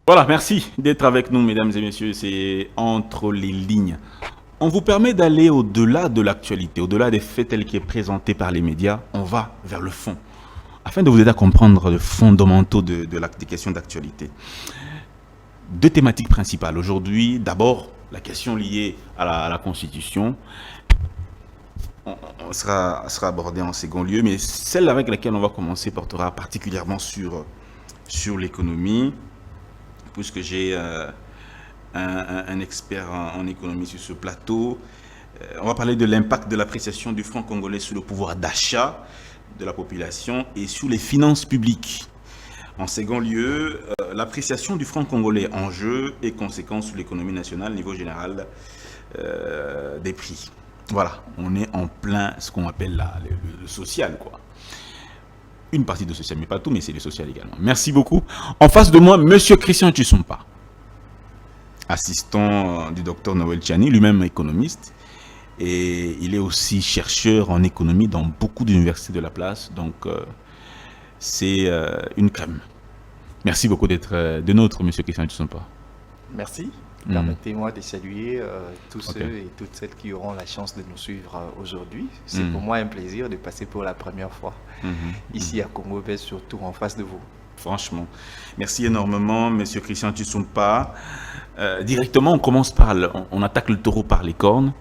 Voilà, merci d'être avec nous, mesdames et messieurs. C'est Entre les lignes. On vous permet d'aller au-delà de l'actualité, au-delà des faits tels qu'ils sont présentés par les médias. On va vers le fond, afin de vous aider à comprendre les fondamentaux des questions d'actualité. Deux thématiques principales aujourd'hui. D'abord, la question liée à la Constitution. On sera abordée en second lieu, mais celle avec laquelle on va commencer portera particulièrement sur l'économie, puisque j'ai un expert en économie sur ce plateau. On va parler de l'impact de l'appréciation du franc congolais sur le pouvoir d'achat de la population et sur les finances publiques. En second lieu, l'appréciation du franc congolais en jeu et conséquences sur l'économie nationale au niveau général des prix. Voilà, on est en plein ce qu'on appelle le social, quoi. Une partie de social, mais pas tout, mais c'est le social également. Merci beaucoup. En face de moi, Monsieur Christian Tshissumpa, assistant du docteur Noël Tchani, lui-même économiste. Et il est aussi chercheur en économie dans beaucoup d'universités de la place. Donc, c'est une crème. Merci beaucoup d'être de notre, Monsieur Christian Tshissumpa. Merci. Permettez-moi de saluer tous ceux et toutes celles qui auront la chance de nous suivre aujourd'hui. C'est pour moi un plaisir de passer pour la première fois ici à Congo Belge, surtout en face de vous. Franchement, merci énormément, Monsieur Christian Tshissumpa. Directement, on commence par, on attaque le taureau par les cornes,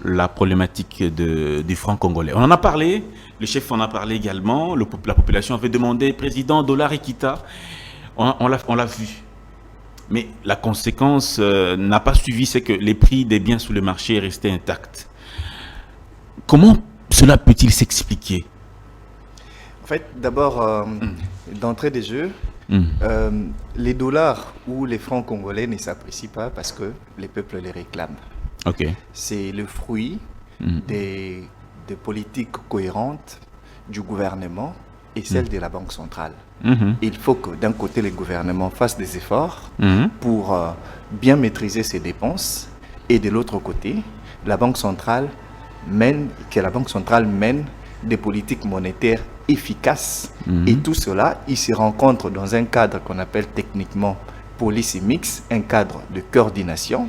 la problématique du franc congolais. On en a parlé, le chef en a parlé également, la population avait demandé président dollar Equita, on l'a vu. Mais la conséquence n'a pas suivi, c'est que les prix des biens sur le marché restaient intacts. Comment cela peut-il s'expliquer? En fait, d'abord, d'entrée des jeux, les dollars ou les francs congolais ne s'apprécient pas parce que les peuples les réclament. Okay. C'est le fruit des politiques cohérentes du gouvernement et celle de la Banque centrale. Il faut que d'un côté, le gouvernement fasse des efforts pour bien maîtriser ses dépenses et de l'autre côté, la Banque centrale mène des politiques monétaires efficaces. Et tout cela, il se rencontre dans un cadre qu'on appelle techniquement policy mix, un cadre de coordination.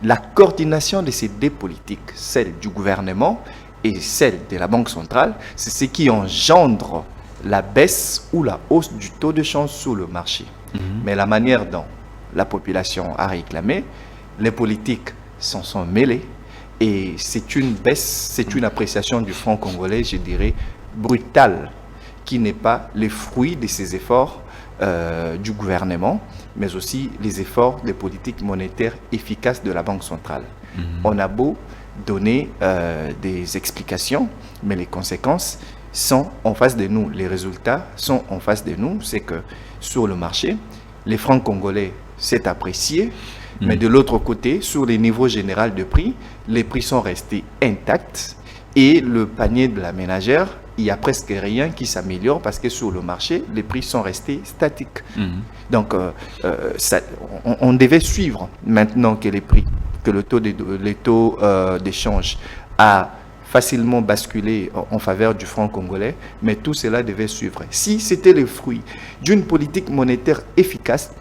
La coordination de ces deux politiques, celle du gouvernement et celle de la Banque centrale, c'est ce qui engendre la baisse ou la hausse du taux de change sur le marché. Mais la manière dont la population a réclamé, les politiques s'en sont mêlés et c'est une baisse, c'est une appréciation du franc congolais, je dirais, brutale, qui n'est pas le fruit de ces efforts du gouvernement, mais aussi les efforts des politiques monétaires efficaces de la Banque centrale. On a beau donner des explications, mais les conséquences sont en face de nous. Les résultats sont en face de nous. C'est que sur le marché, les francs congolais s'est apprécié, mais de l'autre côté, sur les niveaux généraux de prix, les prix sont restés intacts et le panier de la ménagère, il n'y a presque rien qui s'améliore parce que sur le marché, les prix sont restés statiques. Donc, on devait suivre maintenant que les prix, que le taux d'échange a facilement basculé en faveur du franc congolais, mais tout cela devait suivre. Si c'était le fruit d'une politique monétaire efficace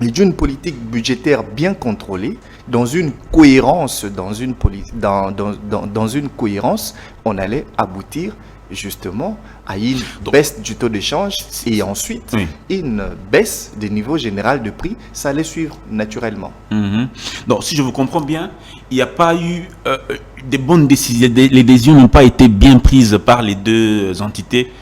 et d'une politique budgétaire bien contrôlée, dans une cohérence, on allait aboutir justement à une baisse du taux d'échange et ensuite une baisse des niveaux généraux de prix. Ça allait suivre naturellement. Donc, si je vous comprends bien, il n'y a pas eu des bonnes décisions, les décisions n'ont pas été bien prises par les deux entités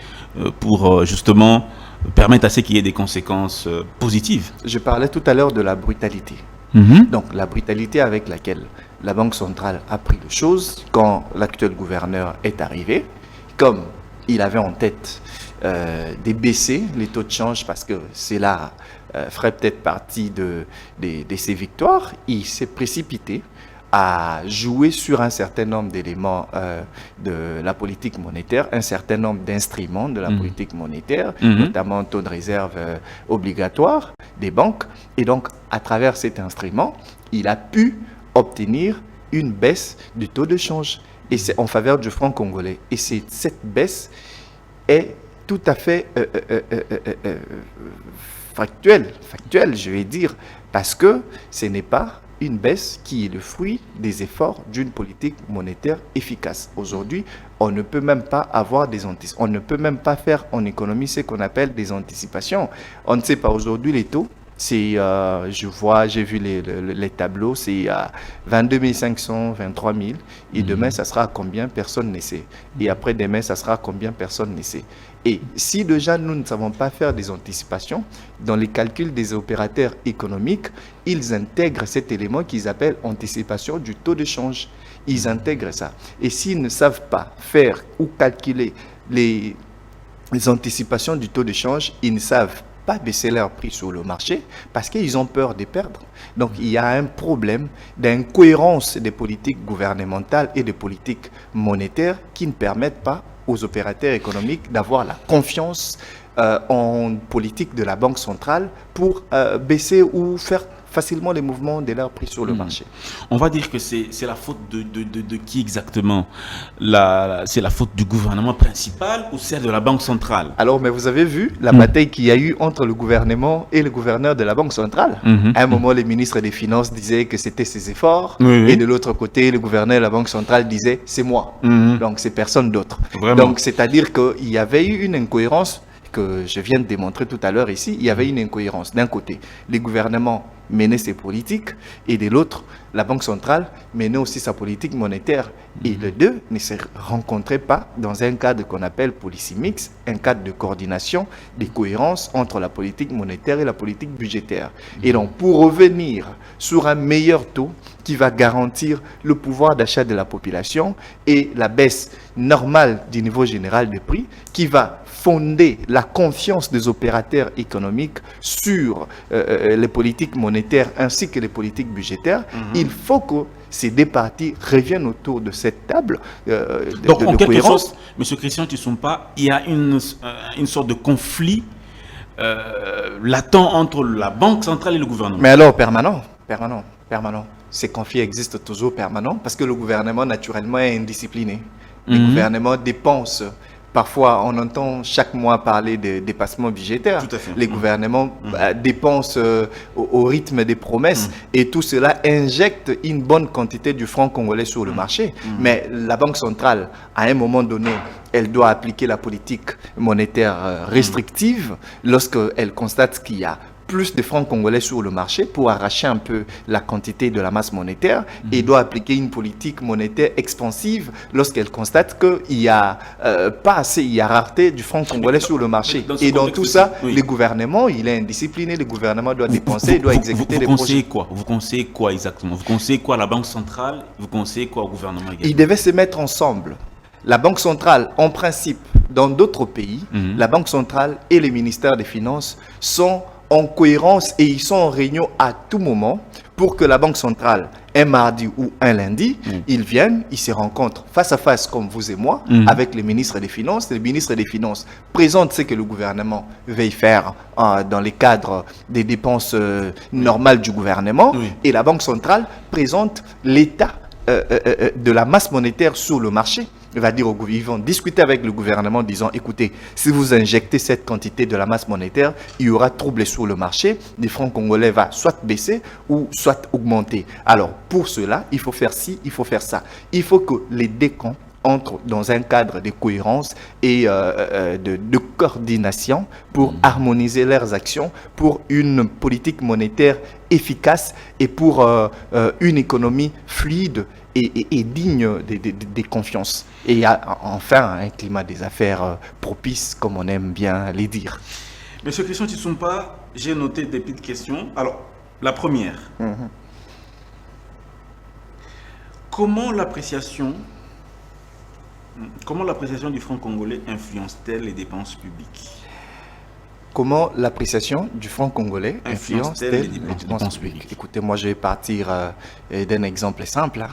pour justement permettre à ce qu'il y ait des conséquences positives. Je parlais tout à l'heure de la brutalité. Donc la brutalité avec laquelle la Banque centrale a pris les choses quand l'actuel gouverneur est arrivé, comme il avait en tête de baisser les taux de change parce que cela ferait peut-être partie de ses victoires, il s'est précipité à jouer sur un certain nombre d'éléments de la politique monétaire, un certain nombre d'instruments de la politique monétaire, notamment taux de réserve obligatoire des banques. Et donc, à travers cet instrument, il a pu obtenir une baisse du taux de change. Et c'est en faveur du franc congolais. Et cette baisse est tout à fait factuelle, je vais dire, parce que ce n'est pas une baisse qui est le fruit des efforts d'une politique monétaire efficace. Aujourd'hui, on ne peut même pas avoir on ne peut même pas faire en économie ce qu'on appelle des anticipations. On ne sait pas aujourd'hui les taux. C'est, j'ai vu les tableaux, c'est 22 500, 23 000. Et demain, ça sera à combien? Personne ne sait. Et après-demain, ça sera à combien? Personne ne sait. Et si déjà nous ne savons pas faire des anticipations, dans les calculs des opérateurs économiques, ils intègrent cet élément qu'ils appellent anticipation du taux de change. Ils intègrent ça. Et s'ils ne savent pas faire ou calculer les anticipations du taux de change, ils ne savent pas baisser leur prix sur le marché parce qu'ils ont peur de perdre. Donc il y a un problème d'incohérence des politiques gouvernementales et des politiques monétaires qui ne permettent pas aux opérateurs économiques d'avoir la confiance en politique de la Banque centrale pour baisser ou faire facilement les mouvements de leur prix sur le marché. On va dire que c'est la faute de qui exactement? C'est la faute du gouvernement principal ou celle de la Banque centrale? Alors, mais vous avez vu la bataille qu'il y a eu entre le gouvernement et le gouverneur de la Banque centrale. À un moment, les ministres des Finances disaient que c'était ses efforts, et de l'autre côté, le gouverneur de la Banque centrale disait « c'est moi ». Donc, c'est personne d'autre. Donc, c'est-à-dire qu'il y avait eu une incohérence que je viens de démontrer tout à l'heure ici. Il y avait une incohérence. D'un côté, les gouvernements menaient ses politiques et de l'autre, la Banque centrale menait aussi sa politique monétaire. Et les deux ne se rencontraient pas dans un cadre qu'on appelle policy mix, un cadre de coordination, de cohérence entre la politique monétaire et la politique budgétaire. Et donc, pour revenir sur un meilleur taux qui va garantir le pouvoir d'achat de la population et la baisse normale du niveau général des prix, qui va fonder la confiance des opérateurs économiques sur les politiques monétaires ainsi que les politiques budgétaires, il faut que ces deux parties reviennent autour de cette table Donc, en quelque cohérence. sorte, M. Christian Tissompa, il y a une sorte de conflit latent entre la Banque centrale et le gouvernement. Mais alors, permanent. Ces conflits existent toujours permanents parce que le gouvernement, naturellement, est indiscipliné. Le gouvernement dépense. Parfois, on entend chaque mois parler de dépassements budgétaires. Tout à fait. Les gouvernements dépensent au rythme des promesses et tout cela injecte une bonne quantité du franc congolais sur le marché. Mais la Banque centrale, à un moment donné, elle doit appliquer la politique monétaire restrictive lorsqu'elle constate qu'il y a plus de francs congolais sur le marché pour arracher un peu la quantité de la masse monétaire et doit appliquer une politique monétaire expansive lorsqu'elle constate qu'il n'y a pas assez, il y a rareté du franc congolais sur le marché. Et dans tout ça, le gouvernement, il est indiscipliné, le gouvernement doit dépenser, il doit exécuter les projets. Vous conseillez quoi exactement? Vous conseillez quoi à la Banque centrale? Vous conseillez quoi au gouvernement également? Ils devaient se mettre ensemble. La Banque centrale, en principe, dans d'autres pays, la Banque centrale et les ministères des Finances sont en cohérence et ils sont en réunion à tout moment pour que la Banque centrale, un mardi ou un lundi, ils viennent, ils se rencontrent face à face comme vous et moi avec les ministres des Finances. Les ministres des Finances présentent ce que le gouvernement veut faire dans les cadres des dépenses normales du gouvernement et la Banque centrale présente l'état de la masse monétaire sur le marché. Ils vont discuter avec le gouvernement en disant, écoutez, si vous injectez cette quantité de la masse monétaire, il y aura trouble sur le marché, les francs congolais vont soit baisser ou soit augmenter. Alors, pour cela, il faut faire ci, il faut faire ça. Il faut que les deux camps entrent dans un cadre de cohérence et de coordination pour harmoniser leurs actions, pour une politique monétaire efficace et pour une économie fluide et digne des confiances. Et enfin, un climat des affaires propice, comme on aime bien les dire. Monsieur Christian Tissompa, j'ai noté des petites questions. Alors, la première. Comment l'appréciation du franc congolais influence-t-elle les dépenses publiques? Comment l'appréciation du franc congolais influence-t-elle les dépenses publiques? Écoutez, moi je vais partir d'un exemple simple.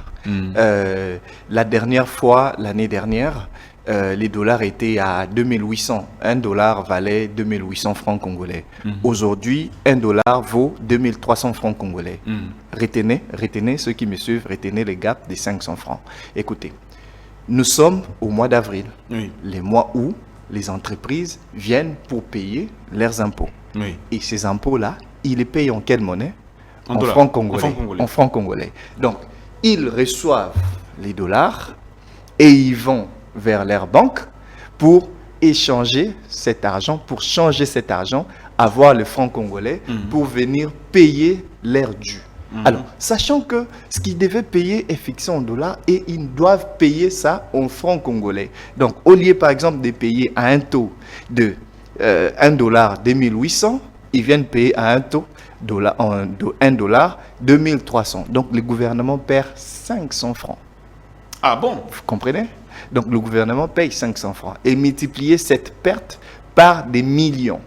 La dernière fois, l'année dernière, les dollars étaient à 2800. Un dollar valait 2800 francs congolais. Aujourd'hui, un dollar vaut 2300 francs congolais. Retenez ceux qui me suivent, retenez les gaps des 500 francs. Écoutez, nous sommes au mois d'avril. Les mois où les entreprises viennent pour payer leurs impôts. Oui. Et ces impôts-là, ils les payent en quelle monnaie? En francs congolais. En francs congolais. Donc, ils reçoivent les dollars et ils vont vers leur banque pour échanger cet argent, pour changer cet argent, avoir le franc congolais pour venir payer leurs dû. Alors, sachant que ce qu'ils devaient payer est fixé en dollars et ils doivent payer ça en francs congolais. Donc, au lieu, par exemple, de payer à un taux de 1 dollar 2800, ils viennent payer à un taux de 1 dollar 2300. Donc, le gouvernement perd 500 francs. Ah bon? Vous comprenez? Donc, le gouvernement paye 500 francs. Et multiplier cette perte par des millions.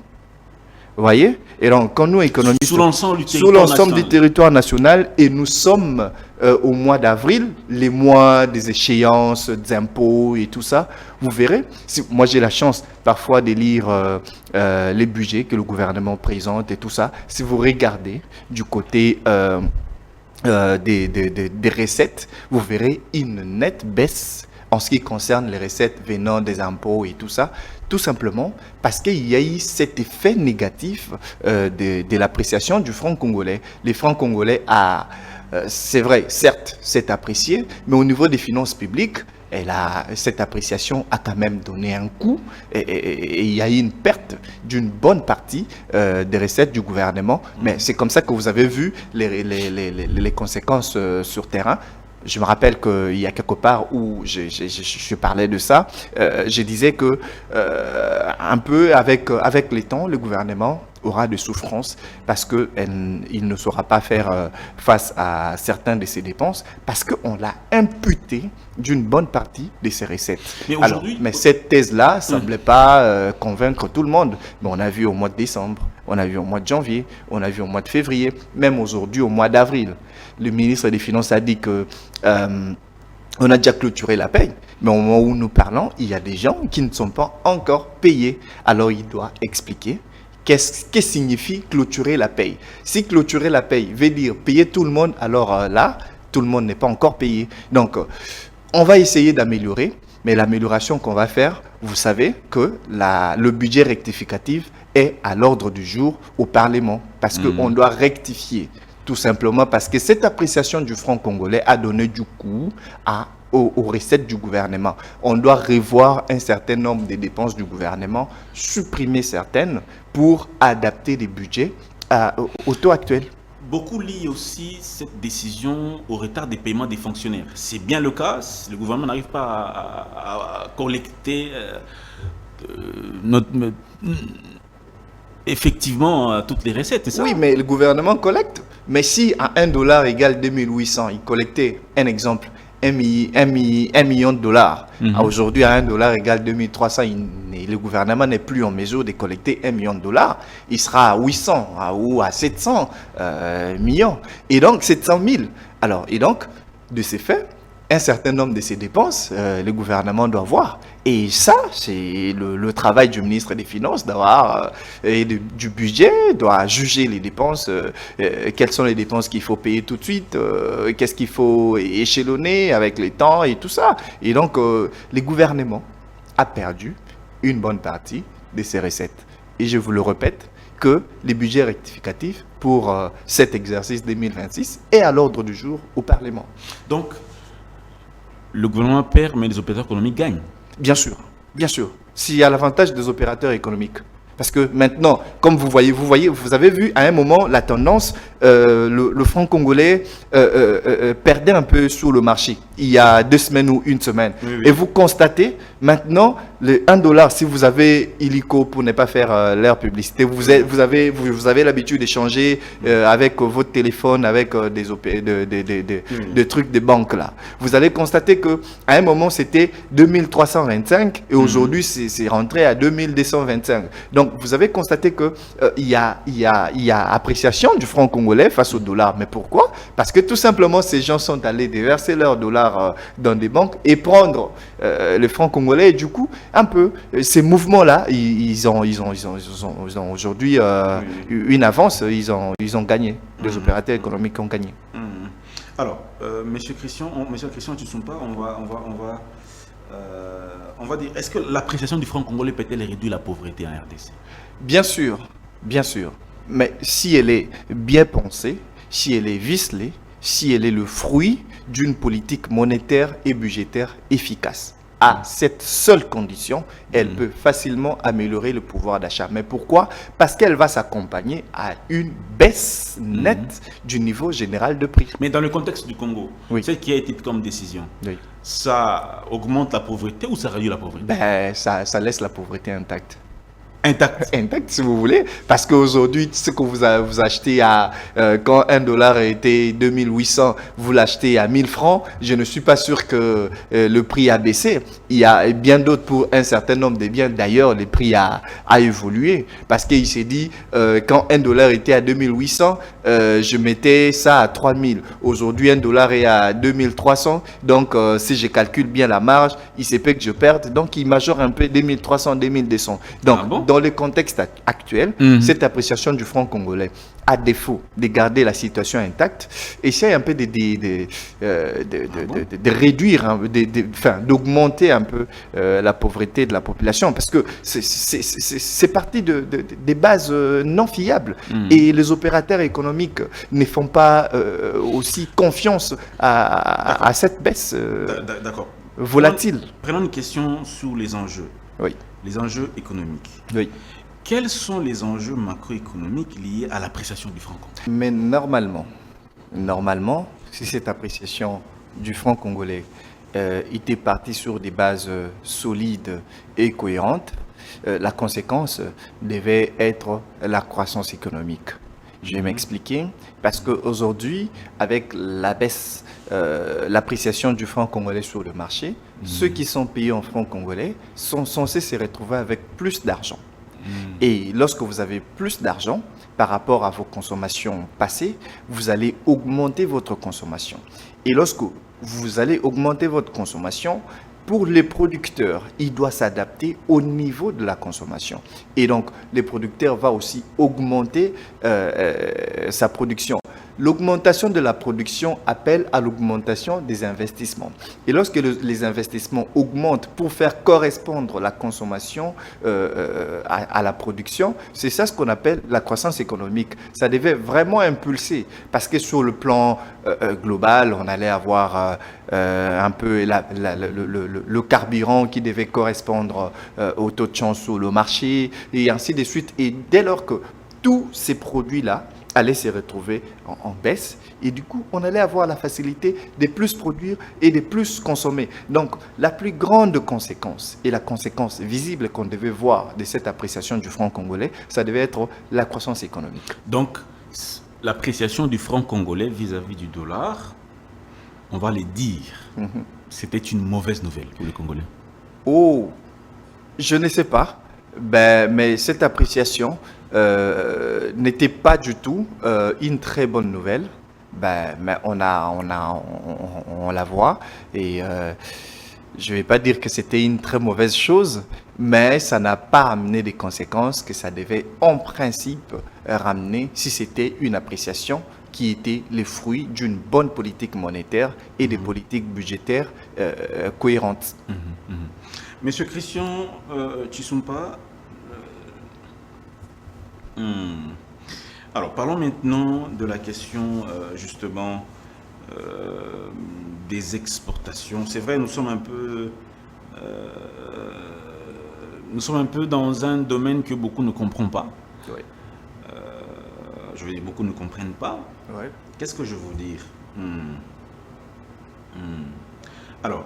Vous voyez? Et donc, quand nous, économistes, sous l'ensemble du territoire national, et nous sommes au mois d'avril, les mois des échéances, des impôts et tout ça, vous verrez, moi j'ai la chance parfois de lire les budgets que le gouvernement présente et tout ça. Si vous regardez du côté des recettes, vous verrez une nette baisse en ce qui concerne les recettes venant des impôts et tout ça, tout simplement parce qu'il y a eu cet effet négatif de l'appréciation du franc congolais. Les francs congolais, c'est vrai, certes, c'est apprécié, mais au niveau des finances publiques, cette appréciation a quand même donné un coup et il y a eu une perte d'une bonne partie des recettes du gouvernement. Mais c'est comme ça que vous avez vu les conséquences sur terrain. Je me rappelle qu'il y a quelque part où je parlais de ça, je disais que un peu avec les temps, le gouvernement aura des souffrances parce qu'il ne saura pas faire face à certaines de ses dépenses parce qu'on l'a imputé d'une bonne partie de ses recettes. Mais cette thèse-là ne semblait pas convaincre tout le monde. Mais on a vu au mois de décembre, on a vu au mois de janvier, on a vu au mois de février, même aujourd'hui au mois d'avril. Le ministre des Finances a dit que on a déjà clôturé la paye, mais au moment où nous parlons, il y a des gens qui ne sont pas encore payés. Alors il doit expliquer qu'est-ce que signifie clôturer la paye. Si clôturer la paye veut dire payer tout le monde, alors là, tout le monde n'est pas encore payé. Donc, on va essayer d'améliorer, mais l'amélioration qu'on va faire, vous savez que le budget rectificatif est à l'ordre du jour au Parlement, parce qu'on doit rectifier. Tout simplement parce que cette appréciation du franc congolais a donné du coup aux recettes du gouvernement. On doit revoir un certain nombre de dépenses du gouvernement, supprimer certaines pour adapter les budgets au taux actuel. Beaucoup lient aussi cette décision au retard des paiements des fonctionnaires. C'est bien le cas, le gouvernement n'arrive pas à collecter effectivement toutes les recettes, c'est ça? Oui, mais le gouvernement collecte. Mais si à 1 dollar égale 2800, il collectait, un exemple, 1 million de dollars. Aujourd'hui, à 1 dollar égale 2300, le gouvernement n'est plus en mesure de collecter 1 million de dollars. Il sera à 800 ou à 700 millions. Et donc, 700 000. Alors, et donc, de ces faits, un certain nombre de ces dépenses, le gouvernement doit voir. Et ça, c'est le travail du ministre des Finances d'avoir du budget, doit juger les dépenses, quelles sont les dépenses qu'il faut payer tout de suite, qu'est-ce qu'il faut échelonner avec les temps et tout ça. Et donc, le gouvernement a perdu une bonne partie de ses recettes. Et je vous le répète, que les budgets rectificatifs pour cet exercice 2026 est à l'ordre du jour au Parlement. Donc, le gouvernement perd, mais les opérateurs économiques gagnent. Bien sûr, bien sûr. S'il y a l'avantage des opérateurs économiques. Parce que maintenant, comme vous avez vu à un moment la tendance, le franc congolais perdait un peu sur le marché il y a 2 semaines ou 1 semaine. Oui. Et vous constatez maintenant, le 1 dollar, si vous avez illico pour ne pas faire leur publicité, vous avez l'habitude d'échanger avec votre téléphone, avec des trucs de banque là. Vous allez constater que à un moment c'était 2325 et aujourd'hui c'est rentré à 2225. Donc vous avez constaté que il y a appréciation du franc congolais face au dollar. Mais pourquoi? Parce que tout simplement ces gens sont allés déverser leurs dollars dans des banques et prendre le franc congolais. Et du coup, un peu ces mouvements-là, ils ont aujourd'hui une avance. Ils ont gagné. Les opérateurs économiques ont gagné. Alors, Monsieur Christian Tshitsumpa, on va on va dire, est-ce que l'appréciation du franc congolais peut-elle réduire la pauvreté en RDC? Bien sûr, bien sûr. Mais si elle est bien pensée, si elle est vicelée, si elle est le fruit d'une politique monétaire et budgétaire efficace. À cette seule condition, elle peut facilement améliorer le pouvoir d'achat. Mais pourquoi? Parce qu'elle va s'accompagner à une baisse nette du niveau général de prix. Mais dans le contexte du Congo, ce qui a été pris comme décision, ça augmente la pauvreté ou ça réduit la pauvreté? Ben, ça laisse la pauvreté intacte. Intact, si vous voulez, parce qu'aujourd'hui, ce que vous achetez à quand $1 était 2800, vous l'achetez à 1000 francs. Je ne suis pas sûr que le prix a baissé. Il y a bien d'autres pour un certain nombre de biens. D'ailleurs, le prix a évolué parce qu'il s'est dit quand $1 était à 2800, je mettais ça à 3000. Aujourd'hui, $1 est à 2300. Donc, si je calcule bien la marge, il se peut que je perde. Donc, il majore un peu 2300, 2200. Donc, dans le contexte actuel, cette appréciation du franc congolais, à défaut de garder la situation intacte, essaie un peu de réduire, d'augmenter un peu la pauvreté de la population, parce que c'est parti des bases non fiables. Et les opérateurs économiques ne font pas aussi confiance à cette baisse volatile. Prenons une question sur les enjeux. Oui. Les enjeux économiques. Oui. Quels sont les enjeux macroéconomiques liés à l'appréciation du franc congolais? Mais normalement, si cette appréciation du franc congolais était partie sur des bases solides et cohérentes, la conséquence devait être la croissance économique. Je vais m'expliquer, parce qu'aujourd'hui, avec la baisse, l'appréciation du franc congolais sur le marché, ceux qui sont payés en franc congolais sont censés se retrouver avec plus d'argent. Et lorsque vous avez plus d'argent par rapport à vos consommations passées, vous allez augmenter votre consommation. Et lorsque vous allez augmenter votre consommation, pour les producteurs, il doit s'adapter au niveau de la consommation. Et donc, les producteurs vont aussi augmenter sa production. L'augmentation de la production appelle à l'augmentation des investissements. Et lorsque les investissements augmentent pour faire correspondre la consommation à la production, c'est ça ce qu'on appelle la croissance économique. Ça devait vraiment impulser, parce que sur le plan global, on allait avoir un peu le carburant qui devait correspondre au taux de change sur le marché, et ainsi de suite. Et dès lors que tous ces produits-là allaient se retrouver en baisse, et du coup, on allait avoir la facilité de plus produire et de plus consommer. Donc, la plus grande conséquence, et la conséquence visible qu'on devait voir de cette appréciation du franc congolais, ça devait être la croissance économique. Donc, l'appréciation du franc congolais vis-à-vis du dollar, on va le dire, c'était une mauvaise nouvelle pour les Congolais. Oh, je ne sais pas, mais cette appréciation n'était pas du tout une très bonne nouvelle. Mais on la voit, et je ne vais pas dire que c'était une très mauvaise chose, mais ça n'a pas amené des conséquences que ça devait en principe ramener si c'était une appréciation qui était le fruit d'une bonne politique monétaire et des politiques budgétaires cohérentes. Monsieur Christian Tshisumpa, alors parlons maintenant de la question justement des exportations. C'est vrai, nous sommes un peu dans un domaine que beaucoup ne comprennent pas. Oui. Je veux dire, beaucoup ne comprennent pas. Oui. Qu'est-ce que je veux dire? Alors,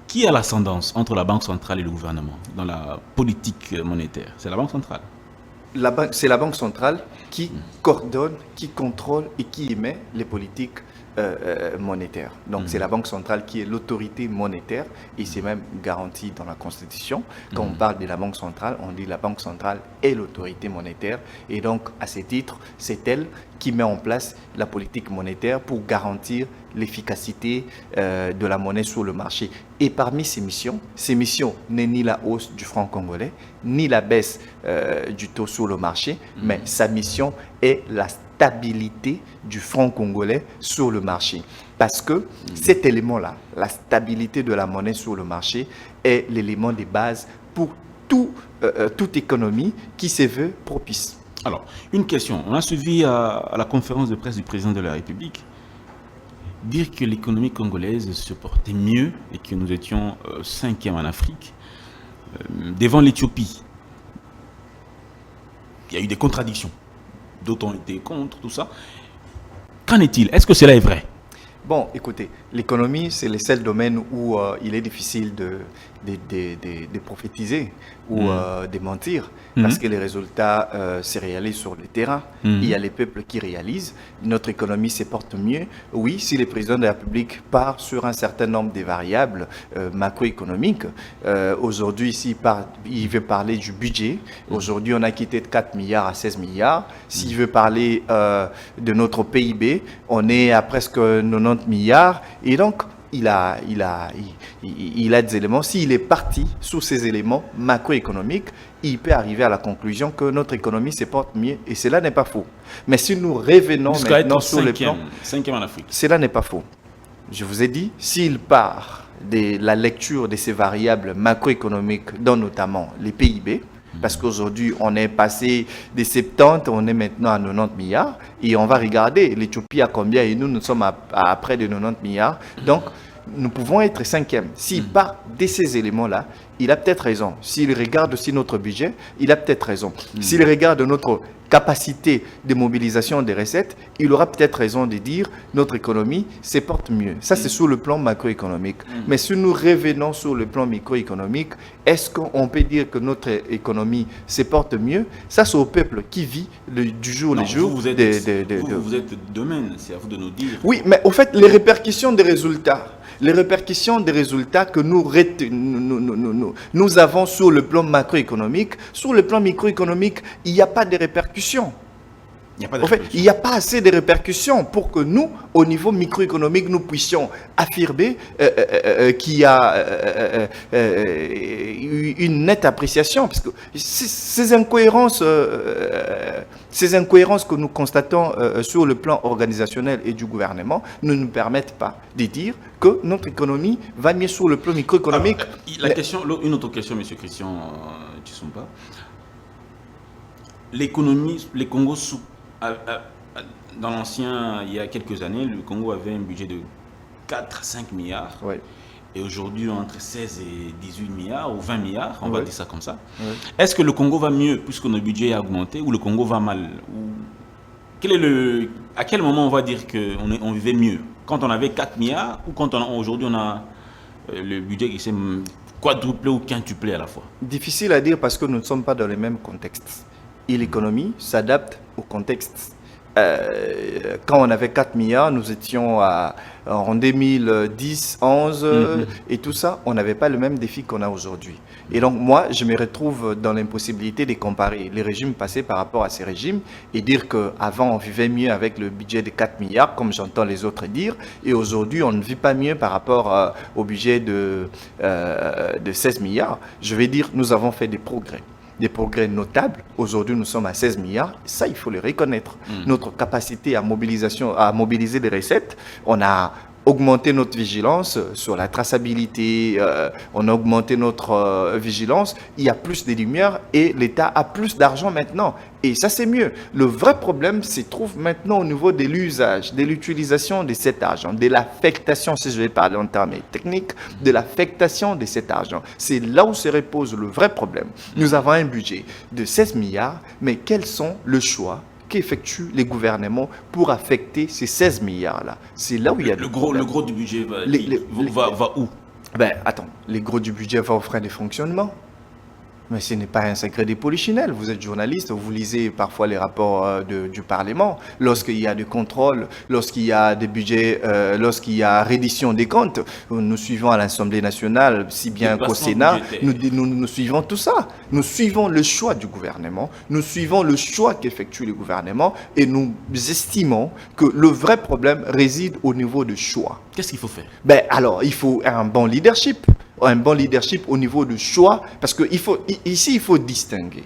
qui a l'ascendance entre la Banque centrale et le gouvernement dans la politique monétaire? C'est la Banque centrale. C'est la Banque centrale qui coordonne, qui contrôle et qui émet les politiques monétaires. Donc c'est la Banque centrale qui est l'autorité monétaire, et c'est même garanti dans la Constitution. Quand on parle de la Banque centrale, on dit la Banque centrale est l'autorité monétaire, et donc à ce titre, c'est elle qui met en place la politique monétaire pour garantir l'efficacité de la monnaie sur le marché. Et parmi ces missions n'est ni la hausse du franc congolais, ni la baisse du taux sur le marché, mais sa mission est la stabilité du franc congolais sur le marché. Parce que cet élément-là, la stabilité de la monnaie sur le marché, est l'élément de base pour toute économie qui se veut propice. Alors, une question. On a suivi à la conférence de presse du président de la République dire que l'économie congolaise se portait mieux et que nous étions 5e en Afrique devant l'Éthiopie. Il y a eu des contradictions. D'autres ont été contre, tout ça. Qu'en est-il? Est-ce que cela est vrai? Bon, écoutez, l'économie, c'est le seul domaine où il est difficile de prophétiser ou de mentir, parce que les résultats se réalisent sur le terrain. Il y a les peuples qui réalisent. Notre économie se porte mieux. Oui, si le président de la République part sur un certain nombre de variables macroéconomiques, aujourd'hui, ici, il veut parler du budget. Aujourd'hui, on a quitté de 4 milliards à 16 milliards. S'il veut parler de notre PIB, on est à presque 90 milliards. Et donc, il a des éléments. S'il est parti sous ces éléments macroéconomiques, il peut arriver à la conclusion que notre économie se porte mieux. Et cela n'est pas faux. Mais si nous revenons maintenant sur le plan... 5e en Afrique. Cela n'est pas faux. Je vous ai dit, s'il part de la lecture de ces variables macroéconomiques, dont notamment les PIB, parce qu'aujourd'hui, on est passé des 70, on est maintenant à 90 milliards. Et on va regarder l'Éthiopie à combien et nous sommes à près de 90 milliards. Donc, nous pouvons être 5e. S'il part de ces éléments-là, il a peut-être raison. S'il regarde aussi notre budget, il a peut-être raison. S'il regarde notre capacité de mobilisation des recettes, il aura peut-être raison de dire notre économie se porte mieux. Ça, c'est sur le plan macroéconomique. Mais si nous revenons sur le plan microéconomique, est-ce qu'on peut dire que notre économie se porte mieux? Ça, c'est au peuple qui vit du jour au jour. Vous êtes domaine, c'est à vous de nous dire. Oui, mais au fait, les répercussions des résultats que nous avons sur le plan macroéconomique, sur le plan microéconomique, il n'y a pas de répercussions. Il n'y a pas assez de répercussions pour que nous, au niveau microéconomique, nous puissions affirmer qu'il y a une nette appréciation. Parce que ces incohérences que nous constatons sur le plan organisationnel et du gouvernement ne nous permettent pas de dire que notre économie va mieux sur le plan microéconomique. Une autre question, M. Christian Tshisomba. L'économie, les Congo dans l'ancien, il y a quelques années, le Congo avait un budget de 4-5 milliards. Oui. Et aujourd'hui, entre 16 et 18 milliards ou 20 milliards, on va dire ça comme ça. Oui. Est-ce que le Congo va mieux puisque notre budget a augmenté ou le Congo va mal? À quel moment on va dire qu'on vivait mieux? Quand on avait 4 milliards ou quand aujourd'hui on a le budget qui s'est quadruplé ou quintuplé à la fois? Difficile à dire parce que nous ne sommes pas dans les mêmes contextes. Et l'économie s'adapte au contexte. Quand on avait 4 milliards, nous étions en 2010, 11 et tout ça, on n'avait pas le même défi qu'on a aujourd'hui. Et donc moi, je me retrouve dans l'impossibilité de comparer les régimes passés par rapport à ces régimes et dire qu'avant on vivait mieux avec le budget de 4 milliards, comme j'entends les autres dire, et aujourd'hui on ne vit pas mieux par rapport au budget de 16 milliards. Je vais dire, nous avons fait des progrès notables. Aujourd'hui, nous sommes à 16 milliards. Ça, il faut le reconnaître. Notre capacité à mobiliser des recettes, on a augmenté notre vigilance sur la traçabilité, on a augmenté notre vigilance. Il y a plus de lumière et l'État a plus d'argent maintenant. Et ça, c'est mieux. Le vrai problème se trouve maintenant au niveau de l'usage, de l'utilisation de cet argent, de l'affectation, si je vais parler en termes techniques, de l'affectation de cet argent. C'est là où se repose le vrai problème. Nous avons un budget de 16 milliards, mais quels sont les choix qu'effectuent les gouvernements pour affecter ces 16 milliards-là? C'est là où il y a le gros du budget va où? Attends, le gros du budget va aux frais de fonctionnement. Mais ce n'est pas un secret des polichinelles. Vous êtes journaliste, vous lisez parfois les rapports du Parlement. Lorsqu'il y a des contrôles, lorsqu'il y a des budgets, lorsqu'il y a reddition des comptes, nous suivons à l'Assemblée nationale, si bien qu'au Sénat, nous suivons tout ça. Nous suivons le choix du gouvernement, nous suivons le choix qu'effectue le gouvernement et nous estimons que le vrai problème réside au niveau du choix. Qu'est-ce qu'il faut faire? Alors, il faut un bon leadership. un bon leadership au niveau du choix, parce que ici, il faut distinguer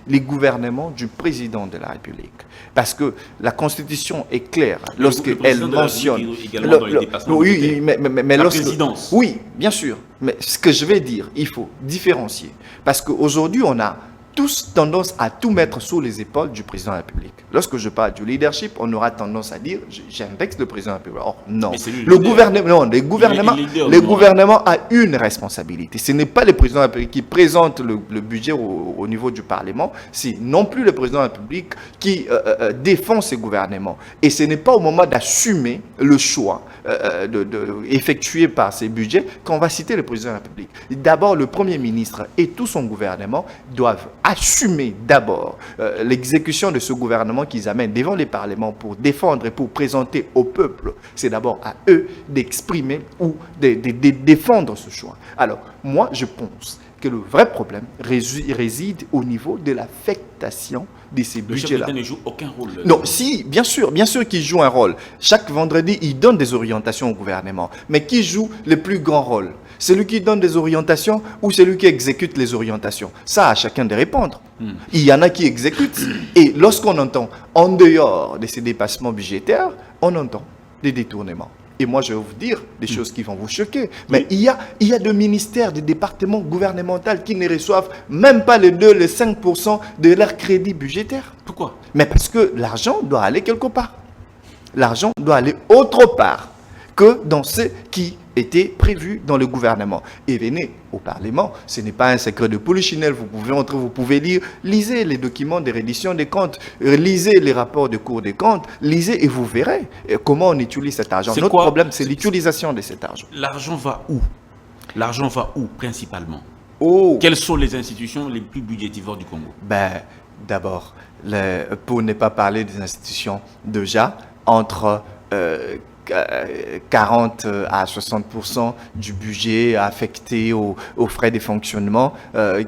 les gouvernements du président de la République. Parce que la Constitution est claire lorsqu'elle mentionne... Oui, mais la présidence. Oui, bien sûr. Mais ce que je vais dire, il faut différencier. Parce qu'aujourd'hui, on a tous tendance à tout mettre sous les épaules du président de la République. Lorsque je parle du leadership, on aura tendance à dire j'indexe le président de la République. Or, non. Le gouvernement a une responsabilité. Ce n'est pas le président de la République qui présente le budget au niveau du Parlement, c'est non plus le président de la République qui défend ses gouvernements. Et ce n'est pas au moment d'assumer le choix effectué par ces budgets qu'on va citer le président de la République. D'abord, le Premier ministre et tout son gouvernement doivent assumer d'abord l'exécution de ce gouvernement qu'ils amènent devant les parlements pour défendre et pour présenter au peuple. C'est d'abord à eux d'exprimer ou de défendre ce choix. Alors, moi, je pense que le vrai problème réside au niveau de l'affectation de ces budgets-là. Le chef d'État ne joue aucun rôle. Non, si, bien sûr qu'il joue un rôle. Chaque vendredi, il donne des orientations au gouvernement. Mais qui joue le plus grand rôle? Celui qui donne des orientations ou celui qui exécute les orientations? Ça, à chacun de répondre. Il y en a qui exécutent. Et lorsqu'on entend, en dehors de ces dépassements budgétaires, on entend des détournements. Et moi, je vais vous dire des choses qui vont vous choquer. Mais il y a des ministères, des départements gouvernementaux qui ne reçoivent même pas les 5% de leur crédit budgétaire. Pourquoi? Mais parce que l'argent doit aller quelque part. L'argent doit aller autre part que dans ce qui était prévu dans le gouvernement. Et venez au Parlement, ce n'est pas un secret de polichinelle, vous pouvez entrer, vous pouvez lire, lisez les documents de reddition des comptes, lisez les rapports de Cour des comptes, lisez et vous verrez comment on utilise cet argent. Notre problème, c'est l'utilisation de cet argent. L'argent va où? L'argent va où principalement? Quelles sont les institutions les plus budgétivores du Congo? D'abord, pour ne pas parler des institutions, déjà, entre 40 à 60% du budget affecté aux frais de fonctionnement,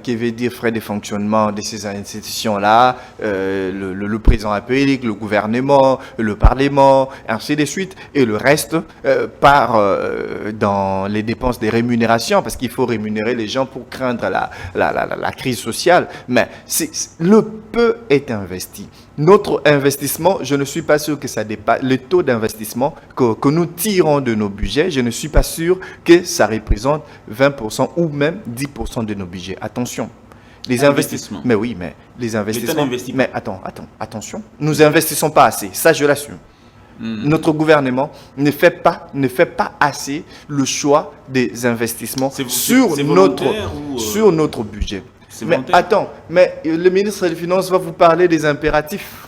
qui veut dire frais de fonctionnement de ces institutions-là, le président de la République, le gouvernement, le Parlement, ainsi de suite, et le reste part dans les dépenses des rémunérations, parce qu'il faut rémunérer les gens pour craindre la crise sociale. Mais le peu est investi. Notre investissement, je ne suis pas sûr que ça dépasse le taux d'investissement que nous tirons de nos budgets. Je ne suis pas sûr que ça représente 20% ou même 10% de nos budgets. Attention. Les investissements. Mais oui, mais les investissements. Mais attention. Nous investissons pas assez. Ça, je l'assume. Notre gouvernement ne fait pas assez le choix des investissements sur notre budget. Mais attends, le ministre des Finances va vous parler des impératifs.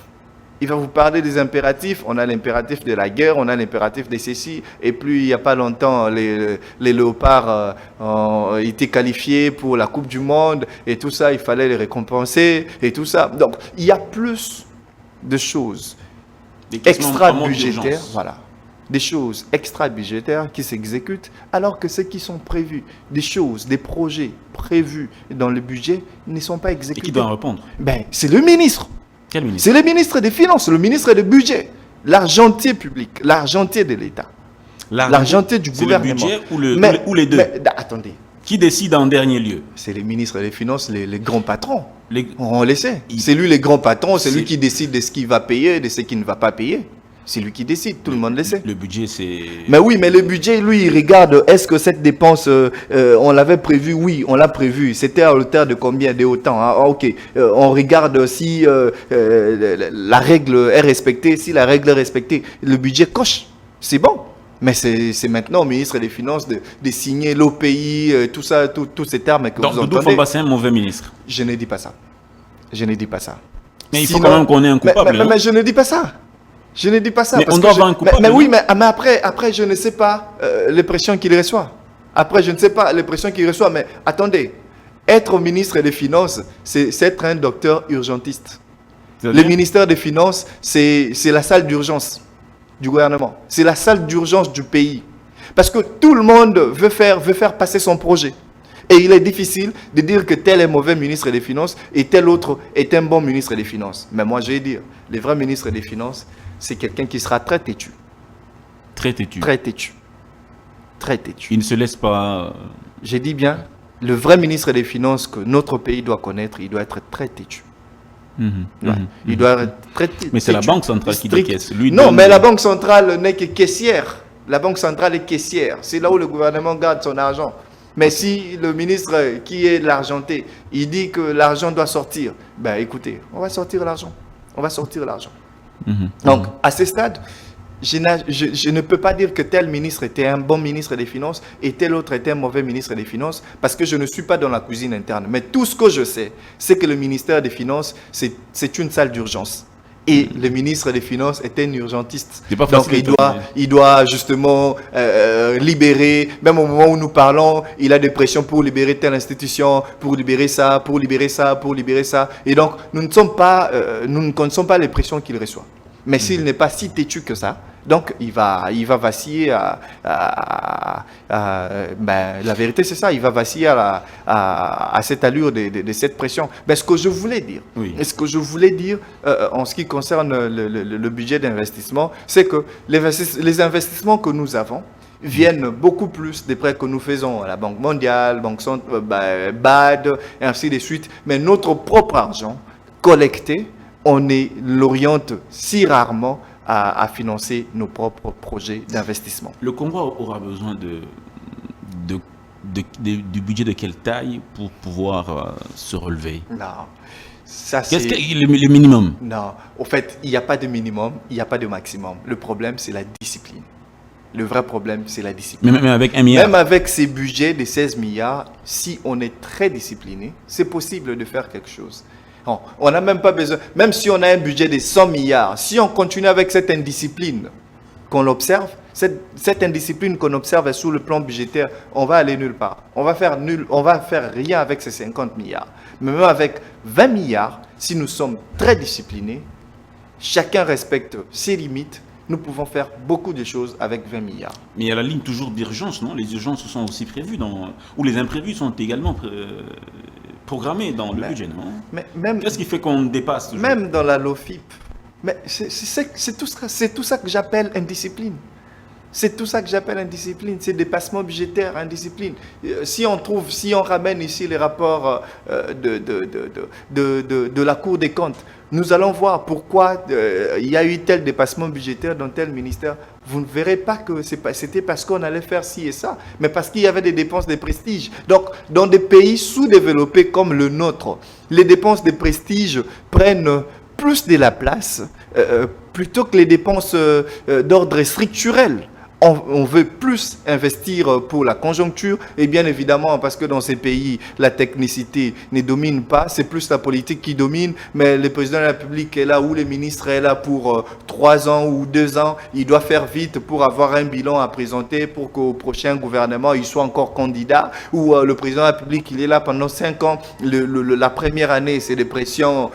Il va vous parler des impératifs. On a l'impératif de la guerre, on a l'impératif de ceci. Et puis, il n'y a pas longtemps, les léopards ont été qualifiés pour la Coupe du Monde. Et tout ça, il fallait les récompenser. Et tout ça. Donc, il y a plus de choses extra-budgétaires. Voilà. Des choses extra-budgétaires qui s'exécutent, alors que ceux qui sont prévus, des choses, des projets prévus dans le budget ne sont pas exécutés. Et qui doit répondre? C'est le ministre. Quel ministre? C'est le ministre des Finances, le ministre du budget, l'argentier public, l'argentier de l'État, l'argentier du gouvernement. C'est le budget ou les deux? Attendez. Qui décide en dernier lieu? C'est les ministres des Finances, les grands patrons. On le sait. C'est lui les grands patrons, c'est lui qui décide de ce qu'il va payer et de ce qu'il ne va pas payer. C'est lui qui décide, tout le monde le sait. Le budget, c'est... Mais oui, mais le budget, lui, il regarde, est-ce que cette dépense, on l'avait prévue? Oui, on l'a prévue. C'était à hauteur de combien? De autant. Ok. On regarde si la règle est respectée. Si la règle est respectée, le budget coche. C'est bon. Mais c'est maintenant au ministre des Finances de signer l'OPI, tout ça, tous ces termes que vous entendez. Donc, Doudou c'est un mauvais ministre. Je ne dis pas ça. Mais il faut quand même qu'on ait un coupable. Mais je ne dis pas ça. Je ne dis pas ça. Mais on doit avoir un coupable. Mais oui, mais après, je ne sais pas les pressions qu'il reçoit. Après, je ne sais pas les pressions qu'il reçoit. Mais attendez, être ministre des Finances, c'est être un docteur urgentiste. Le ministère des Finances, c'est la salle d'urgence du gouvernement. C'est la salle d'urgence du pays. Parce que tout le monde veut faire passer son projet. Et il est difficile de dire que tel est mauvais ministre des Finances et tel autre est un bon ministre des Finances. Mais moi, je vais dire, le vrai ministre des Finances, c'est quelqu'un qui sera très têtu. Très têtu. Très têtu. Très têtu. Il ne se laisse pas J'ai dit bien, le vrai ministre des Finances que notre pays doit connaître, il doit être très têtu. Il doit être très têtu. Mais c'est la Banque centrale qui décaisse. Non, mais la Banque centrale n'est que caissière. La Banque centrale est caissière. C'est là où le gouvernement garde son argent. Mais si le ministre qui est l'argenté, il dit que l'argent doit sortir, ben écoutez, on va sortir l'argent. On va sortir l'argent. Donc, à ce stade, je ne peux pas dire que tel ministre était un bon ministre des Finances et tel autre était un mauvais ministre des Finances parce que je ne suis pas dans la cuisine interne. Mais tout ce que je sais, c'est que le ministère des Finances, c'est une salle d'urgence. Et le ministre des Finances était un urgentiste. Donc il doit justement libérer, même au moment où nous parlons, il a des pressions pour libérer telle institution, pour libérer ça, pour libérer ça, pour libérer ça. Et donc nous ne connaissons pas les pressions qu'il reçoit. Mais s'il n'est pas si têtu que ça, donc il va vaciller la vérité c'est ça, il va vaciller à cette allure de cette pression. Mais ce que je voulais dire, en ce qui concerne le budget d'investissement, c'est que les investissements que nous avons viennent beaucoup plus des prêts que nous faisons à la Banque mondiale, BAD, et ainsi de suite. Mais notre propre argent collecté, on l'oriente si rarement à financer nos propres projets d'investissement. Le Congo aura besoin du budget de quelle taille pour pouvoir se relever? Non. Qu'est-ce que le minimum? Non. Au fait, il n'y a pas de minimum, il n'y a pas de maximum. Le problème, c'est la discipline. Le vrai problème, c'est la discipline. Même avec 1 milliard? Même avec ces budgets de 16 milliards, si on est très discipliné, c'est possible de faire quelque chose. On n'a même pas besoin, même si on a un budget de 100 milliards, si on continue avec cette indiscipline qu'on observe, cette indiscipline qu'on observe sur le plan budgétaire, on va aller nulle part. On va faire rien avec ces 50 milliards. Mais même avec 20 milliards, si nous sommes très disciplinés, chacun respecte ses limites, nous pouvons faire beaucoup de choses avec 20 milliards. Mais il y a la ligne toujours d'urgence, non? Les urgences sont aussi prévues, ou les imprévus sont également programmés dans le budget, non? Qu'est-ce qui fait qu'on dépasse toujours? Même dans la LOFIP, mais c'est tout ça que j'appelle indiscipline. C'est tout ça que j'appelle indiscipline, c'est dépassement budgétaire, indiscipline. Si on ramène ici les rapports de la Cour des comptes, nous allons voir pourquoi il y a eu tel dépassement budgétaire dans tel ministère. Vous ne verrez pas que c'était parce qu'on allait faire ci et ça, mais parce qu'il y avait des dépenses de prestige. Donc, dans des pays sous-développés comme le nôtre, les dépenses de prestige prennent plus de la place plutôt que les dépenses d'ordre structurel. On veut plus investir pour la conjoncture et bien évidemment parce que dans ces pays, la technicité ne domine pas, c'est plus la politique qui domine, mais le président de la République est là ou le ministre est là pour 3 ans ou 2 ans, il doit faire vite pour avoir un bilan à présenter pour qu'au prochain gouvernement, il soit encore candidat, ou le président de la République, il est là pendant 5 ans, la première année, c'est des pressions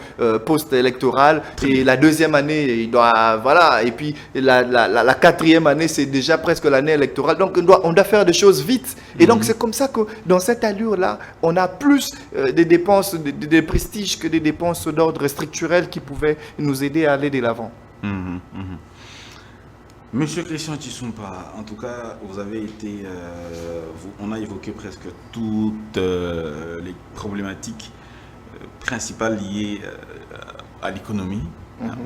post-électorales et la deuxième année, il doit, voilà, et puis la quatrième année, c'est déjà presque l'année électorale, donc on doit faire des choses vite. Et donc c'est comme ça que dans cette allure-là, on a plus des dépenses de prestige que des dépenses d'ordre structurel qui pouvaient nous aider à aller de l'avant. Monsieur Christian Tshisumpa, en tout cas, vous avez été, on a évoqué presque toutes les problématiques principales liées à l'économie.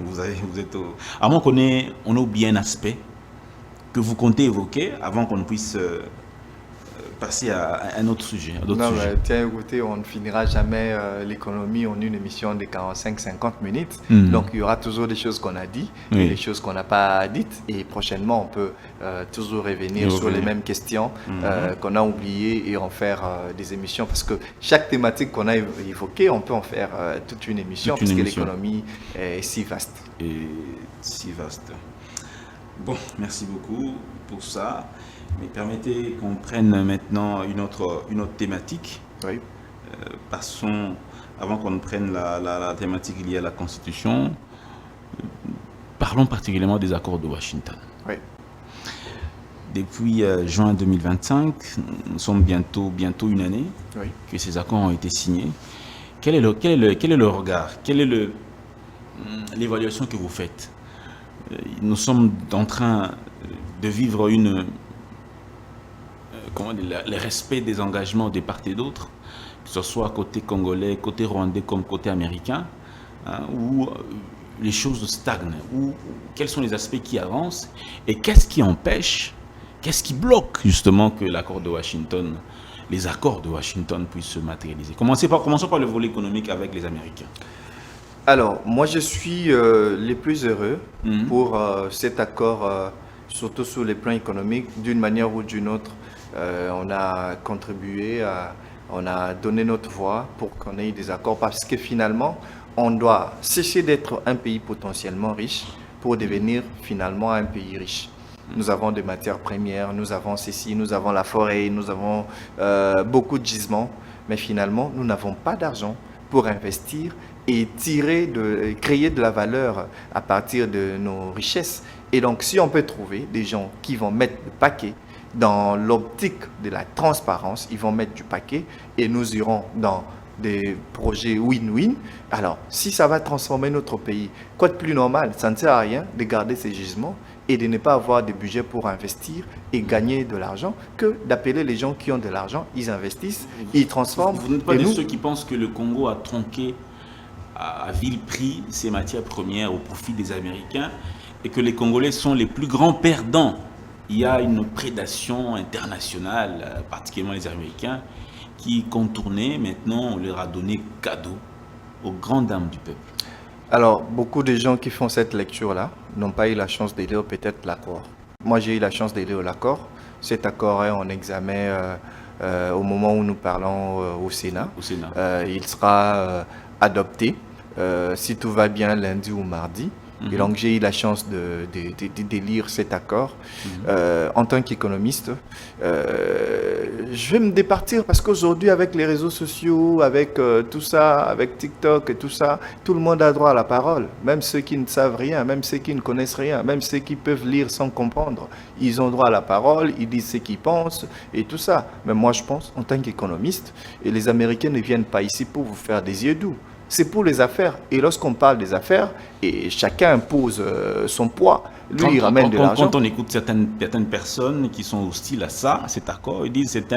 Vous êtes à moins qu'on ait oublié un aspect que vous comptez évoquer avant qu'on puisse passer à un autre sujet. Mais tiens, écoutez, on ne finira jamais l'économie en une émission de 45-50 minutes. Donc, il y aura toujours des choses qu'on a dit, et des choses qu'on n'a pas dites. Et prochainement, on peut toujours revenir sur les mêmes questions qu'on a oubliées et en faire des émissions. Parce que chaque thématique qu'on a évoquée, on peut en faire toute une émission, parce que l'économie est si vaste. Et si vaste. Bon, merci beaucoup pour ça. Mais permettez qu'on prenne maintenant une autre thématique. Oui. Passons, avant qu'on prenne la thématique liée à la Constitution, parlons particulièrement des accords de Washington. Oui. Depuis juin 2025, nous sommes bientôt une année que ces accords ont été signés. Quel est le regard? Quelle est l'évaluation que vous faites? Nous sommes en train de vivre le respect des engagements de part et d'autre, que ce soit côté congolais, côté rwandais comme côté américain, hein, où les choses stagnent, quels sont les aspects qui avancent et qu'est-ce qui empêche, qu'est-ce qui bloque justement que l'accord de Washington, les accords de Washington puissent se matérialiser. Commençons par le volet économique avec les Américains. Alors, moi je suis le plus heureux pour cet accord, surtout sur les plans économiques, d'une manière ou d'une autre. On a contribué, on a donné notre voix pour qu'on ait des accords parce que finalement, on doit cesser d'être un pays potentiellement riche pour devenir finalement un pays riche. Nous avons des matières premières, nous avons ceci, nous avons la forêt, nous avons beaucoup de gisements, mais finalement, nous n'avons pas d'argent pour investir et créer de la valeur à partir de nos richesses. Et donc, si on peut trouver des gens qui vont mettre le paquet dans l'optique de la transparence, ils vont mettre du paquet et nous irons dans des projets win-win. Alors, si ça va transformer notre pays, quoi de plus normal? Ça ne sert à rien de garder ces gisements et de ne pas avoir de budget pour investir et gagner de l'argent que d'appeler les gens qui ont de l'argent, ils investissent, ils transforment. Vous n'êtes pas de ceux qui pensent que le Congo a tronqué à vil prix ses matières premières au profit des Américains et que les Congolais sont les plus grands perdants. Il y a une prédation internationale, particulièrement les Américains, qui contournaient. Maintenant, on leur a donné cadeau aux grandes dames du peuple. Alors, beaucoup de gens qui font cette lecture-là n'ont pas eu la chance de lire peut-être l'accord. Moi, j'ai eu la chance de lire l'accord. Cet accord est en examen au moment où nous parlons au Sénat. Il sera adopté, si tout va bien, lundi ou mardi. Et donc, j'ai eu la chance de lire cet accord. En tant qu'économiste, je vais me départir parce qu'aujourd'hui, avec les réseaux sociaux, avec tout ça, avec TikTok et tout ça, tout le monde a droit à la parole. Même ceux qui ne savent rien, même ceux qui ne connaissent rien, même ceux qui peuvent lire sans comprendre. Ils ont droit à la parole, ils disent ce qu'ils pensent et tout ça. Mais moi, je pense, en tant qu'économiste, et les Américains ne viennent pas ici pour vous faire des yeux doux. C'est pour les affaires. Et lorsqu'on parle des affaires, et chacun impose son poids, lui, il ramène de l'argent. Quand on écoute certaines personnes qui sont hostiles à ça, à cet accord, ils disent que c'est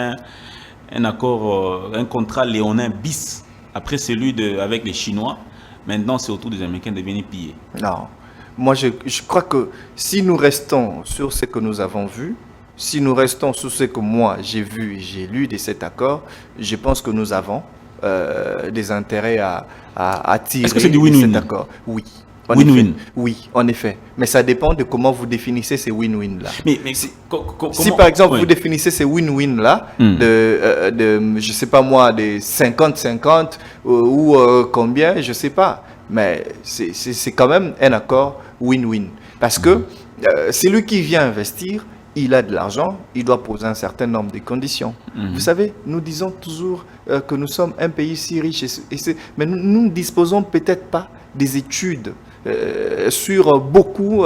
un accord, un contrat léonin bis, après celui avec les Chinois. Maintenant, c'est au tour des Américains de venir piller. Non. Moi, je crois que si nous restons sur ce que nous avons vu, si nous restons sur ce que moi, j'ai vu et j'ai lu de cet accord, je pense que nous avons des intérêts à tirer. Est-ce que c'est du win-win? Oui. Win-win. Oui, en effet. Mais ça dépend de comment vous définissez ces win-win-là. Mais si par exemple, vous définissez ces win-win-là, je ne sais pas moi, des 50-50 ou combien, je ne sais pas. Mais c'est quand même un accord win-win. Parce que celui qui vient investir, il a de l'argent, il doit poser un certain nombre de conditions. Vous savez, nous disons toujours que nous sommes un pays si riche, mais nous ne disposons peut-être pas des études sur beaucoup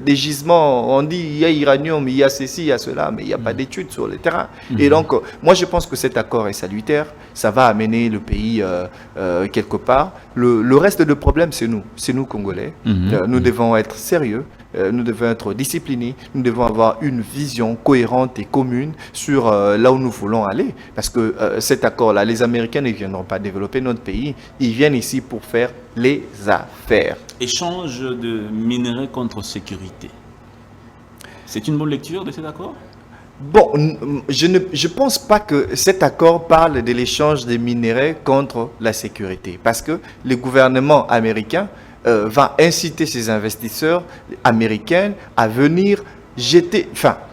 des gisements. On dit il y a uranium, il y a ceci, il y a cela, mais il n'y a pas d'études sur le terrain. Et donc, moi je pense que cet accord est salutaire, ça va amener le pays quelque part. Le reste du problème, c'est nous Congolais. Nous devons être sérieux. Nous devons être disciplinés, nous devons avoir une vision cohérente et commune sur là où nous voulons aller. Parce que cet accord-là, les Américains ne viendront pas développer notre pays, ils viennent ici pour faire les affaires. Échange de minerais contre sécurité. C'est une bonne lecture de cet accord? Bon, je ne pense pas que cet accord parle de l'échange des minerais contre la sécurité. Parce que le gouvernement américain va inciter ses investisseurs américains à venir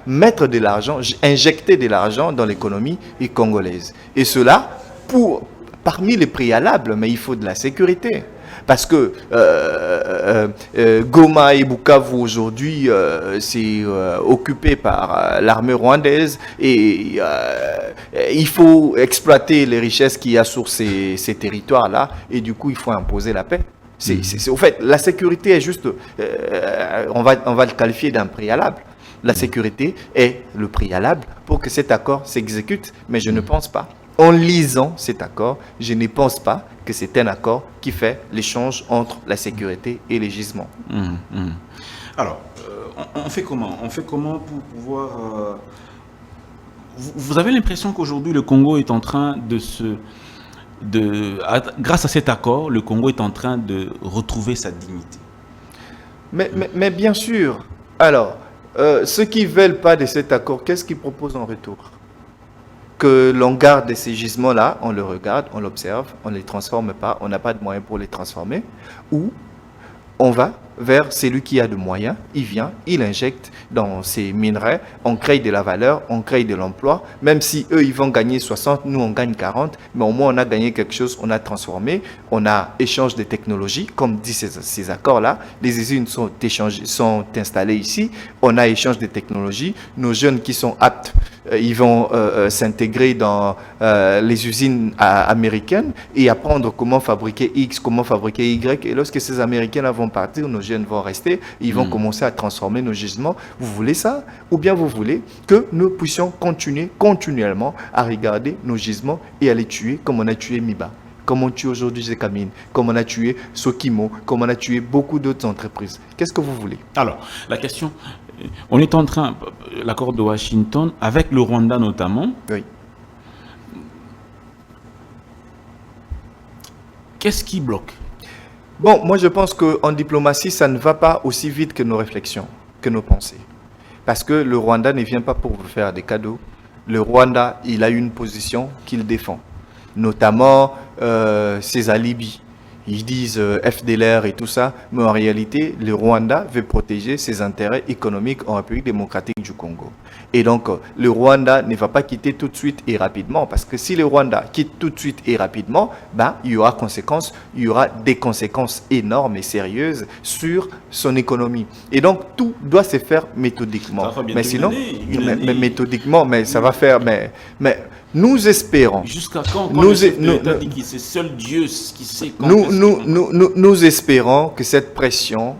mettre de l'argent, injecter de l'argent dans l'économie congolaise. Et cela, parmi les préalables, mais il faut de la sécurité. Parce que Goma et Bukavu aujourd'hui, c'est occupé par l'armée rwandaise et il faut exploiter les richesses qu'il y a sur ces territoires-là et du coup, il faut imposer la paix. Au fait, la sécurité est juste, on va le qualifier d'un préalable. La sécurité est le préalable pour que cet accord s'exécute, mais je ne pense pas. En lisant cet accord, je ne pense pas que c'est un accord qui fait l'échange entre la sécurité et les gisements. Alors, on fait comment? On fait comment pour pouvoir vous avez l'impression qu'aujourd'hui, le Congo est en train grâce à cet accord, le Congo est en train de retrouver sa dignité. Mais bien sûr. Alors, ceux qui ne veulent pas de cet accord, qu'est-ce qu'ils proposent en retour? Que l'on garde ces gisements-là, on le regarde, on l'observe, on ne les transforme pas, on n'a pas de moyens pour les transformer, ou on va vers celui qui a de moyens, il vient, il injecte dans ces minerais, on crée de la valeur, on crée de l'emploi, même si eux ils vont gagner 60, nous on gagne 40, mais au moins on a gagné quelque chose, on a transformé, on a échange de technologies, comme dit ces accords-là, les usines sont installées ici, on a échange de technologies, nos jeunes qui sont aptes, ils vont s'intégrer dans les usines américaines et apprendre comment fabriquer X, comment fabriquer Y, et lorsque ces Américains vont partir, nos jeunes vont rester, ils vont commencer à transformer nos gisements. Vous voulez ça? Ou bien vous voulez que nous puissions continuer continuellement à regarder nos gisements et à les tuer comme on a tué Miba, comme on tue aujourd'hui Zekamine, comme on a tué Sokimo, comme on a tué beaucoup d'autres entreprises. Qu'est-ce que vous voulez? Alors, la question, on est en train, l'accord de Washington, avec le Rwanda notamment, oui. Qu'est-ce qui bloque? Bon, moi je pense qu'en diplomatie, ça ne va pas aussi vite que nos réflexions, que nos pensées. Parce que le Rwanda ne vient pas pour vous faire des cadeaux. Le Rwanda, il a une position qu'il défend. Notamment ses alibis. Ils disent FDLR et tout ça, mais en réalité, le Rwanda veut protéger ses intérêts économiques en République démocratique du Congo. Et donc, le Rwanda ne va pas quitter tout de suite et rapidement, parce que si le Rwanda quitte tout de suite et rapidement, il y aura des conséquences énormes et sérieuses sur son économie. Et donc, tout doit se faire méthodiquement. Mais sinon, méthodiquement, mais ça va faire, mais nous espérons. Jusqu'à quand dit que c'est seul Dieu qui sait quand nous espérons que cette pression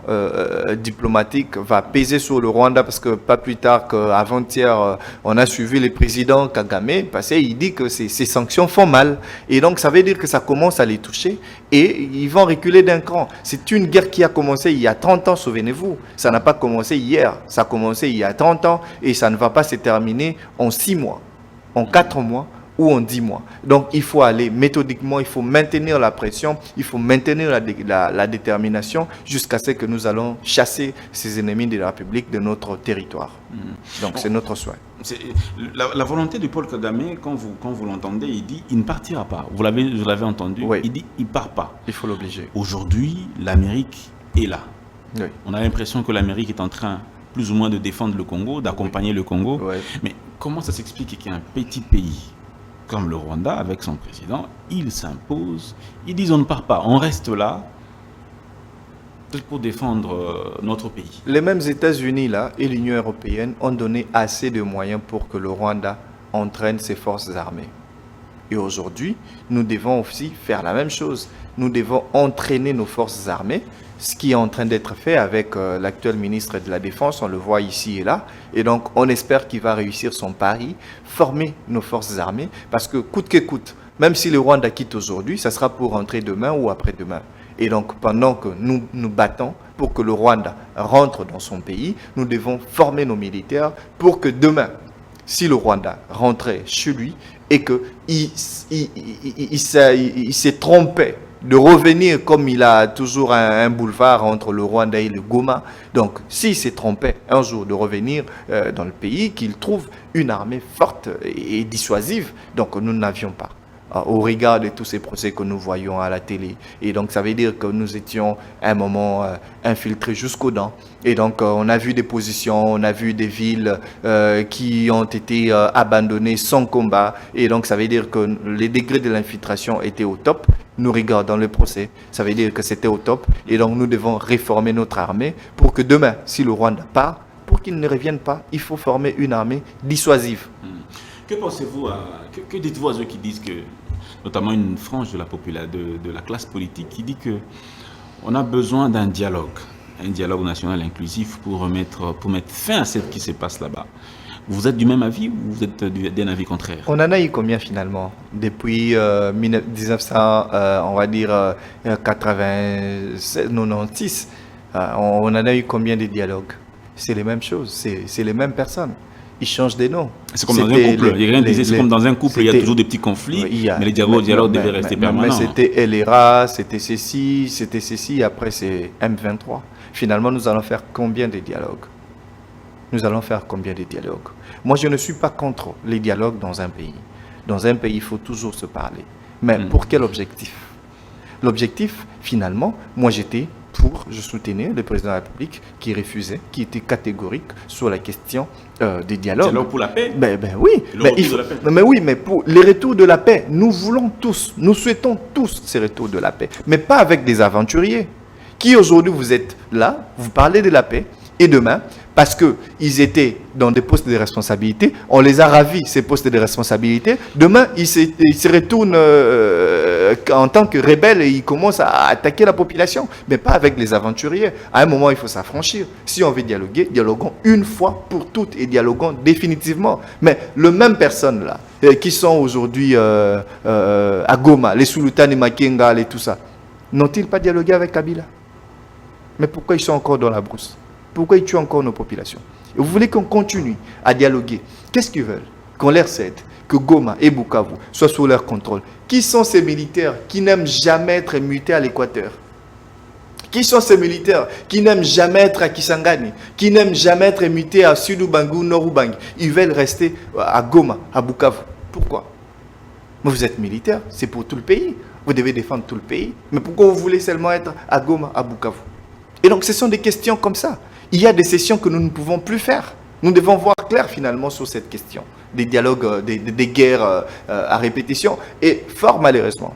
diplomatique va peser sur le Rwanda, parce que pas plus tard qu'avant-hier, on a suivi le président Kagame passer, il dit que ces sanctions font mal. Et donc ça veut dire que ça commence à les toucher et ils vont reculer d'un cran. C'est une guerre qui a commencé il y a 30 ans, souvenez-vous. Ça n'a pas commencé hier, ça a commencé il y a 30 ans et ça ne va pas se terminer en 6 mois. En 4 mois ou en 10 mois. Donc, il faut aller méthodiquement, il faut maintenir la pression, il faut maintenir la détermination jusqu'à ce que nous allons chasser ces ennemis de la République de notre territoire. Donc, c'est notre souhait. La volonté de Paul Kagame, quand vous l'entendez, il dit il ne partira pas. Vous l'avez entendu, oui. Il dit il ne part pas. Il faut l'obliger. Aujourd'hui, l'Amérique est là. Oui. On a l'impression que l'Amérique est en train plus ou moins de défendre le Congo, d'accompagner le Congo. Oui. Mais comment ça s'explique qu'un petit pays comme le Rwanda, avec son président, il s'impose, ils disent on ne part pas, on reste là pour défendre notre pays. Les mêmes États-Unis là et l'Union européenne ont donné assez de moyens pour que le Rwanda entraîne ses forces armées. Et aujourd'hui, nous devons aussi faire la même chose. Nous devons entraîner nos forces armées, ce qui est en train d'être fait avec l'actuel ministre de la Défense, on le voit ici et là. Et donc, on espère qu'il va réussir son pari, former nos forces armées, parce que coûte que coûte, même si le Rwanda quitte aujourd'hui, ça sera pour rentrer demain ou après-demain. Et donc, pendant que nous nous battons pour que le Rwanda rentre dans son pays, nous devons former nos militaires pour que demain, si le Rwanda rentrait chez lui et qu'il s'est trompé de revenir comme il a toujours un boulevard entre le Rwanda et le Goma. Donc, s'il s'est trompé un jour de revenir dans le pays, qu'il trouve une armée forte et dissuasive, donc nous n'avions pas. Au regard de tous ces procès que nous voyons à la télé. Et donc, ça veut dire que nous étions à un moment infiltrés jusqu'aux dents. Et donc, on a vu des positions, on a vu des villes qui ont été abandonnées sans combat. Et donc, ça veut dire que les degrés de l'infiltration étaient au top. Nous regardons le procès, ça veut dire que c'était au top. Et donc, nous devons réformer notre armée pour que demain, si le Rwanda part, pour qu'il ne revienne pas, il faut former une armée dissuasive. Que pensez-vous que dites-vous à ceux qui disent que, notamment une frange de la classe politique, qui dit que on a besoin d'un dialogue national inclusif pour mettre fin à ce qui se passe là-bas. Vous êtes du même avis ou vous êtes d'un avis contraire? On en a eu combien finalement? Depuis 96, on en a eu combien de dialogues? C'est les mêmes choses, c'est les mêmes personnes. ils changent des noms. C'est comme dans un couple. C'est comme dans un couple, il y a toujours des petits conflits, mais les dialogues devaient rester permanents. Mais c'était LRA, c'était ceci, après c'est M23. Finalement, nous allons faire combien de dialogues? Moi, je ne suis pas contre les dialogues dans un pays. Dans un pays, il faut toujours se parler. Mais pour quel objectif? L'objectif, finalement, moi je soutenais le président de la République qui refusait, qui était catégorique sur la question des dialogues. Dialogue pour la paix? Oui. Mais pour les retours de la paix, nous voulons tous, nous souhaitons tous ces retours de la paix. Mais pas avec des aventuriers. Qui aujourd'hui vous êtes là, vous parlez de la paix, et demain, parce qu'ils étaient dans des postes de responsabilité, on les a ravis, ces postes de responsabilité. Demain, ils se retournent en tant que rebelles et ils commencent à attaquer la population, mais pas avec les aventuriers. À un moment, il faut s'affranchir. Si on veut dialoguer, dialoguons une fois pour toutes et dialoguons définitivement. Mais les mêmes personnes-là, qui sont aujourd'hui à Goma, les Sultans et Makenga et tout ça, n'ont-ils pas dialogué avec Kabila? Mais pourquoi ils sont encore dans la brousse? Pourquoi ils tuent encore nos populations? Et vous voulez qu'on continue à dialoguer? Qu'est-ce qu'ils veulent? Qu'on leur cède, que Goma et Bukavu soient sous leur contrôle. Qui sont ces militaires qui n'aiment jamais être mutés à l'Équateur? Qui sont ces militaires qui n'aiment jamais être à Kisangani, qui n'aiment jamais être mutés à Sud-Ubangi ou Nord-Ubangi? Ils veulent rester à Goma, à Bukavu. Pourquoi? Mais vous êtes militaire, c'est pour tout le pays. Vous devez défendre tout le pays. Mais pourquoi vous voulez seulement être à Goma, à Bukavu? Et donc, ce sont des questions comme ça. Il y a des sessions que nous ne pouvons plus faire. Nous devons voir clair finalement sur cette question. Des dialogues, des guerres à répétition. Et fort malheureusement,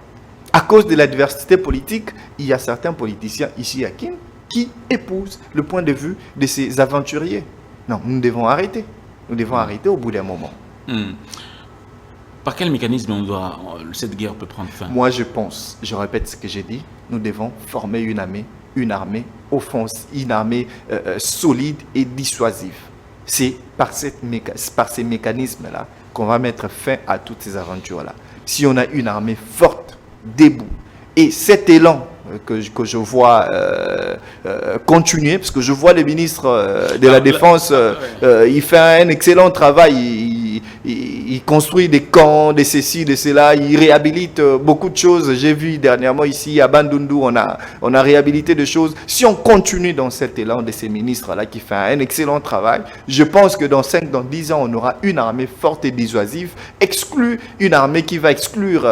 à cause de la diversité politique, il y a certains politiciens ici à Kin qui épousent le point de vue de ces aventuriers. Non, nous devons arrêter. Nous devons arrêter au bout d'un moment. Par quel mécanisme cette guerre peut prendre fin? Moi, je pense, je répète ce que j'ai dit, nous devons former une armée offensive, une armée solide et dissuasive. C'est par ces mécanismes-là qu'on va mettre fin à toutes ces aventures-là. Si on a une armée forte, debout, et cet élan que je vois continuer, parce que je vois le ministre de la Défense, il fait un excellent travail, il construit des camps, de ceci, de cela, il réhabilite beaucoup de choses. J'ai vu dernièrement ici à Bandundu, on a réhabilité des choses. Si on continue dans cet élan de ces ministres-là qui fait un excellent travail, je pense que dans 5, dans 10 ans, on aura une armée forte et dissuasive, une armée qui va exclure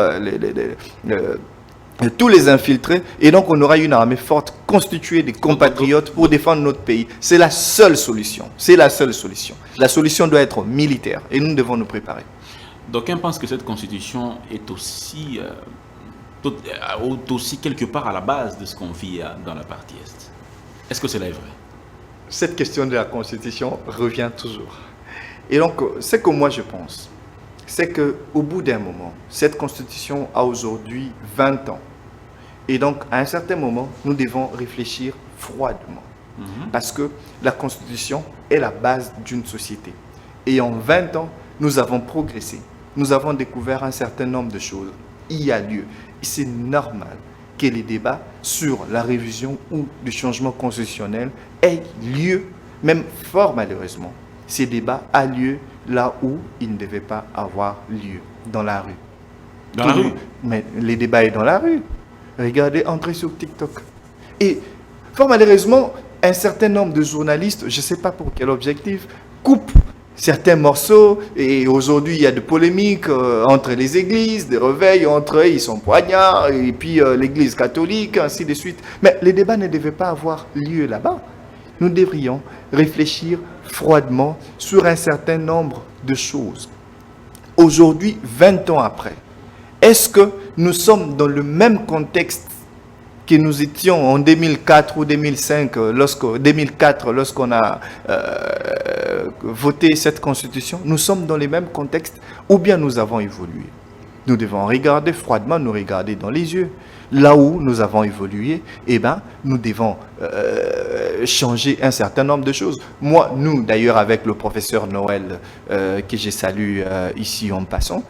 tous les infiltrés, et donc on aura une armée forte constituée des compatriotes pour défendre notre pays. C'est la seule solution. C'est la seule solution. La solution doit être militaire et nous devons nous préparer. D'aucuns pensent que cette constitution est aussi quelque part à la base de ce qu'on vit dans la partie Est. Est-ce que cela est vrai? Cette question de la constitution revient toujours. Et donc, ce que moi je pense, c'est qu'au bout d'un moment, cette constitution a aujourd'hui 20 ans. Et donc, à un certain moment, nous devons réfléchir froidement. Parce que la constitution est la base d'une société. Et en 20 ans, nous avons progressé. Nous avons découvert un certain nombre de choses. Il y a lieu. Et c'est normal que les débats sur la révision ou le changement constitutionnel aient lieu, même fort malheureusement. Ces débats ont lieu là où ils ne devaient pas avoir lieu, dans la rue. Dans la rue? Mais les débats sont dans la rue. Regardez, entrez sur TikTok. Et fort malheureusement, un certain nombre de journalistes, je ne sais pas pour quel objectif, coupent certains morceaux. Et aujourd'hui, il y a des polémiques entre les églises, des réveils entre eux, ils sont poignards, et puis l'église catholique, ainsi de suite. Mais les débats ne devaient pas avoir lieu là-bas. Nous devrions réfléchir froidement sur un certain nombre de choses. Aujourd'hui, 20 ans après, est-ce que nous sommes dans le même contexte que nous étions en 2004 ou 2005, lorsqu'on a voté cette constitution? Nous sommes dans les mêmes contextes ou bien nous avons évolué? Nous devons regarder froidement, nous regarder dans les yeux. Là où nous avons évolué, nous devons changer un certain nombre de choses. Nous, d'ailleurs, avec le professeur Noël, que je salue ici en passant,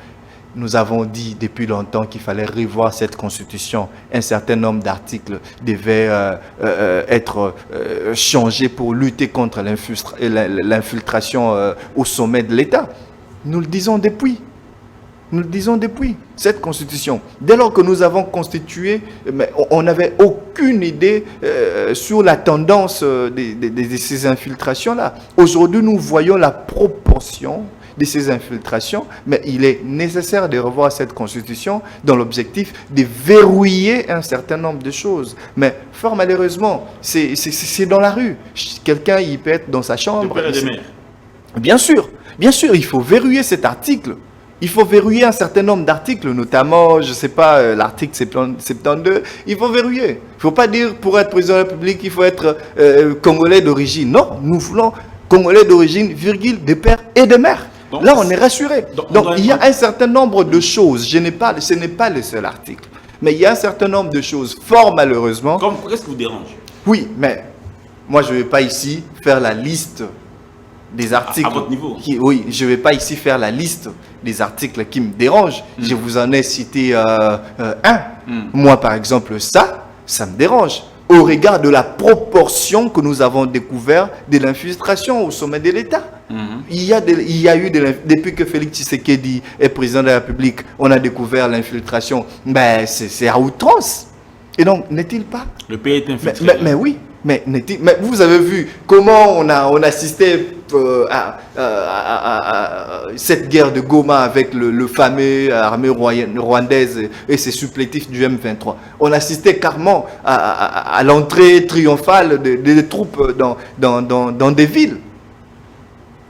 nous avons dit depuis longtemps qu'il fallait revoir cette constitution. Un certain nombre d'articles devaient être changés pour lutter contre l'infiltration au sommet de l'État. Nous le disons depuis. Nous le disons depuis. Cette constitution, dès lors que nous avons constitué, mais on n'avait aucune idée sur la tendance de ces infiltrations-là. Aujourd'hui, nous voyons la proportion de ces infiltrations, mais il est nécessaire de revoir cette constitution dans l'objectif de verrouiller un certain nombre de choses. Mais fort malheureusement, c'est dans la rue. Quelqu'un, il peut être dans sa chambre. Bien sûr, il faut verrouiller cet article. Il faut verrouiller un certain nombre d'articles, notamment, je ne sais pas, l'article 72. Il faut verrouiller. Il ne faut pas dire pour être président de la République, il faut être Congolais d'origine. Non, nous voulons Congolais d'origine, virgule, de père et de mère. Donc, là, on est rassuré. Donc, il y a un certain nombre de choses. Ce n'est pas le seul article. Mais il y a un certain nombre de choses, fort malheureusement. Qu'est-ce qui vous dérange? Oui, mais moi, je ne vais pas ici faire la liste des articles. À votre niveau? Oui, je ne vais pas ici faire la liste des articles qui me dérangent. Je vous en ai cité un. Moi, par exemple, ça me dérange. Au regard de la proportion que nous avons découvert de l'infiltration au sommet de l'État. Il y a eu, depuis que Félix Tshisekedi est président de la République, on a découvert l'infiltration. Ben, c'est à outrance. Et donc, n'est-il pas? Le pays est infiltré. Mais oui. Mais vous avez vu comment on assistait à cette guerre de Goma avec le fameux armée rwandaise et ses supplétifs du M23. On assistait carrément à l'entrée triomphale des troupes dans des villes.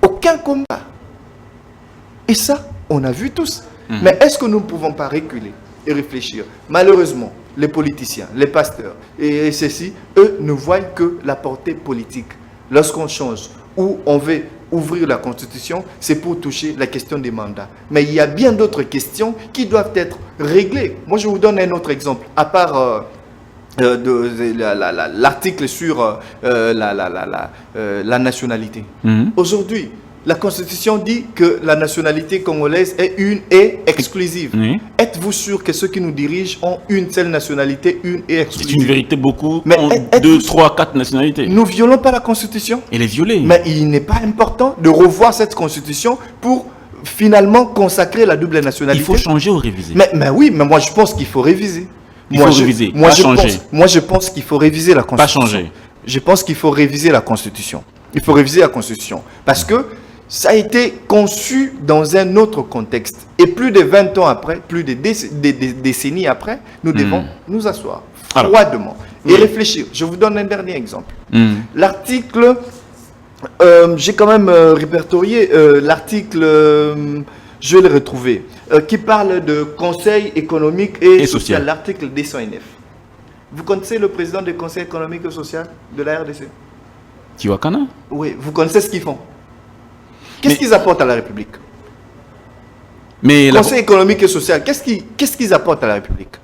Aucun combat. Et ça, on a vu tous. Mais est-ce que nous ne pouvons pas reculer et réfléchir? Malheureusement, les politiciens, les pasteurs et ceux-ci, eux, ne voient que la portée politique. Lorsqu'on change ou on veut ouvrir la Constitution, c'est pour toucher la question des mandats. Mais il y a bien d'autres questions qui doivent être réglées. Moi, je vous donne un autre exemple. À part l'article sur la nationalité. Aujourd'hui, la Constitution dit que la nationalité congolaise est une et exclusive. Êtes-vous sûr que ceux qui nous dirigent ont une seule nationalité, une et exclusive? C'est une vérité, beaucoup ont 2, 3, 4 nationalités. Nous ne violons pas la Constitution. Elle est violée. Mais il n'est pas important de revoir cette Constitution pour finalement consacrer la double nationalité. Il faut changer ou réviser. Mais oui, mais moi je pense qu'il faut réviser. Il faut réviser, pas changer. Moi je pense qu'il faut réviser la Constitution. Pas changer. Je pense qu'il faut réviser la Constitution. Il faut réviser la Constitution. Parce que ça a été conçu dans un autre contexte. Et plus de 20 ans après, plus de décennies après, nous devons nous asseoir froidement et réfléchir. Je vous donne un dernier exemple. L'article, j'ai quand même répertorié l'article, je vais le retrouver, qui parle de Conseil économique et social, l'article 209. Vous connaissez le président du Conseil économique et social de la RDC? Tiwakana? Oui, vous connaissez ce qu'ils font? Qu'est-ce qu'ils apportent à la République? Conseil économique et social, qu'est-ce qu'ils apportent à la République?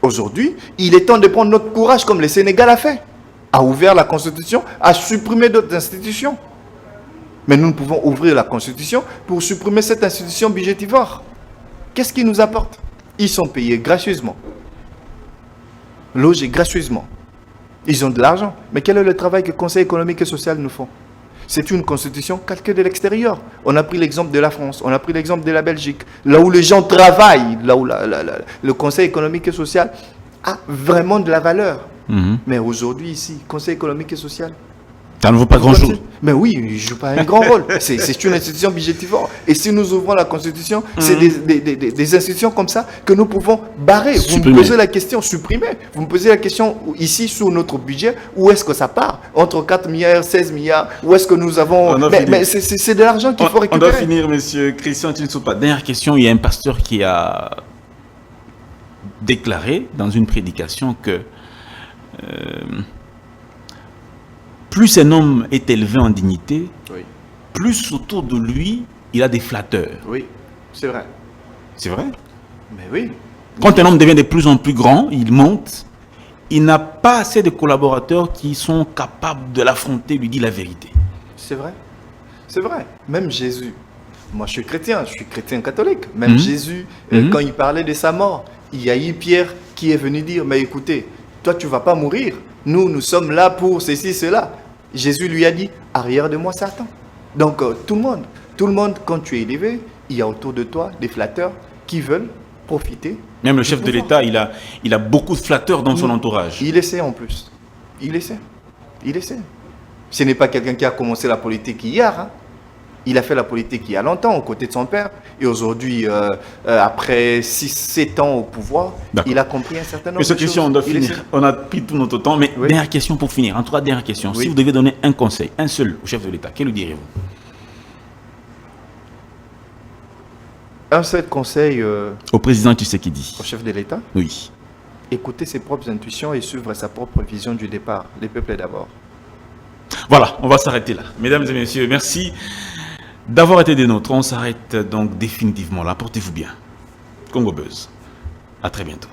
Aujourd'hui, il est temps de prendre notre courage comme le Sénégal a fait. A ouvert la Constitution, a supprimé d'autres institutions. Mais nous ne pouvons ouvrir la Constitution pour supprimer cette institution budgétivore. Qu'est-ce qu'ils nous apportent? Ils sont payés gracieusement. Logés gracieusement. Ils ont de l'argent. Mais quel est le travail que le Conseil économique et social nous font? C'est une constitution calquée de l'extérieur. On a pris l'exemple de la France, on a pris l'exemple de la Belgique. Là où les gens travaillent, là où le Conseil économique et social a vraiment de la valeur. Mais aujourd'hui, ici, Conseil économique et social, ça ne vaut pas grand-chose. Mais oui, il ne joue pas un grand rôle. C'est une institution budgétivore. Et si nous ouvrons la Constitution, c'est des institutions comme ça que nous pouvons barrer. Vous me posez la question, supprimer. Vous me posez la question ici sur notre budget, où est-ce que ça part? Entre 4 milliards, 16 milliards, où est-ce que nous avons... Mais c'est de l'argent qu'il faut récupérer. On doit finir, monsieur Christian Tinsoupa. Dernière question, il y a un pasteur qui a déclaré dans une prédication que... plus un homme est élevé en dignité, plus autour de lui, il a des flatteurs. Oui, c'est vrai. C'est vrai? Mais oui. Quand un homme devient de plus en plus grand, il monte, il n'a pas assez de collaborateurs qui sont capables de l'affronter, lui dire la vérité. C'est vrai. C'est vrai. Même Jésus, Moi, je suis chrétien catholique. Même Jésus, quand il parlait de sa mort, il y a eu Pierre qui est venu dire, mais écoutez, toi, tu ne vas pas mourir. Nous sommes là pour ceci, cela. Jésus lui a dit, arrière de moi, Satan. Donc, tout le monde, quand tu es élevé, il y a autour de toi des flatteurs qui veulent profiter. Même le chef de l'État, il a beaucoup de flatteurs dans son entourage. Il essaie en plus. Il essaie. Ce n'est pas quelqu'un qui a commencé la politique hier. Hein. Il a fait la politique il y a longtemps, aux côtés de son père. Et aujourd'hui, après 6-7 ans au pouvoir, il a compris un certain nombre de choses. Question, on doit finir. On a pris tout notre temps. Mais dernière question pour finir. En 3 dernières questions. Si vous devez donner un conseil, un seul au chef de l'État, quel lui direz-vous? Un seul conseil au président Tshisekedi. Au chef de l'État? Oui. Écouter ses propres intuitions et suivre sa propre vision du départ. Les peuples d'abord. Voilà, on va s'arrêter là. Mesdames et messieurs, merci d'avoir été des nôtres. On s'arrête donc définitivement là. Portez-vous bien. Congo Buzz. À très bientôt.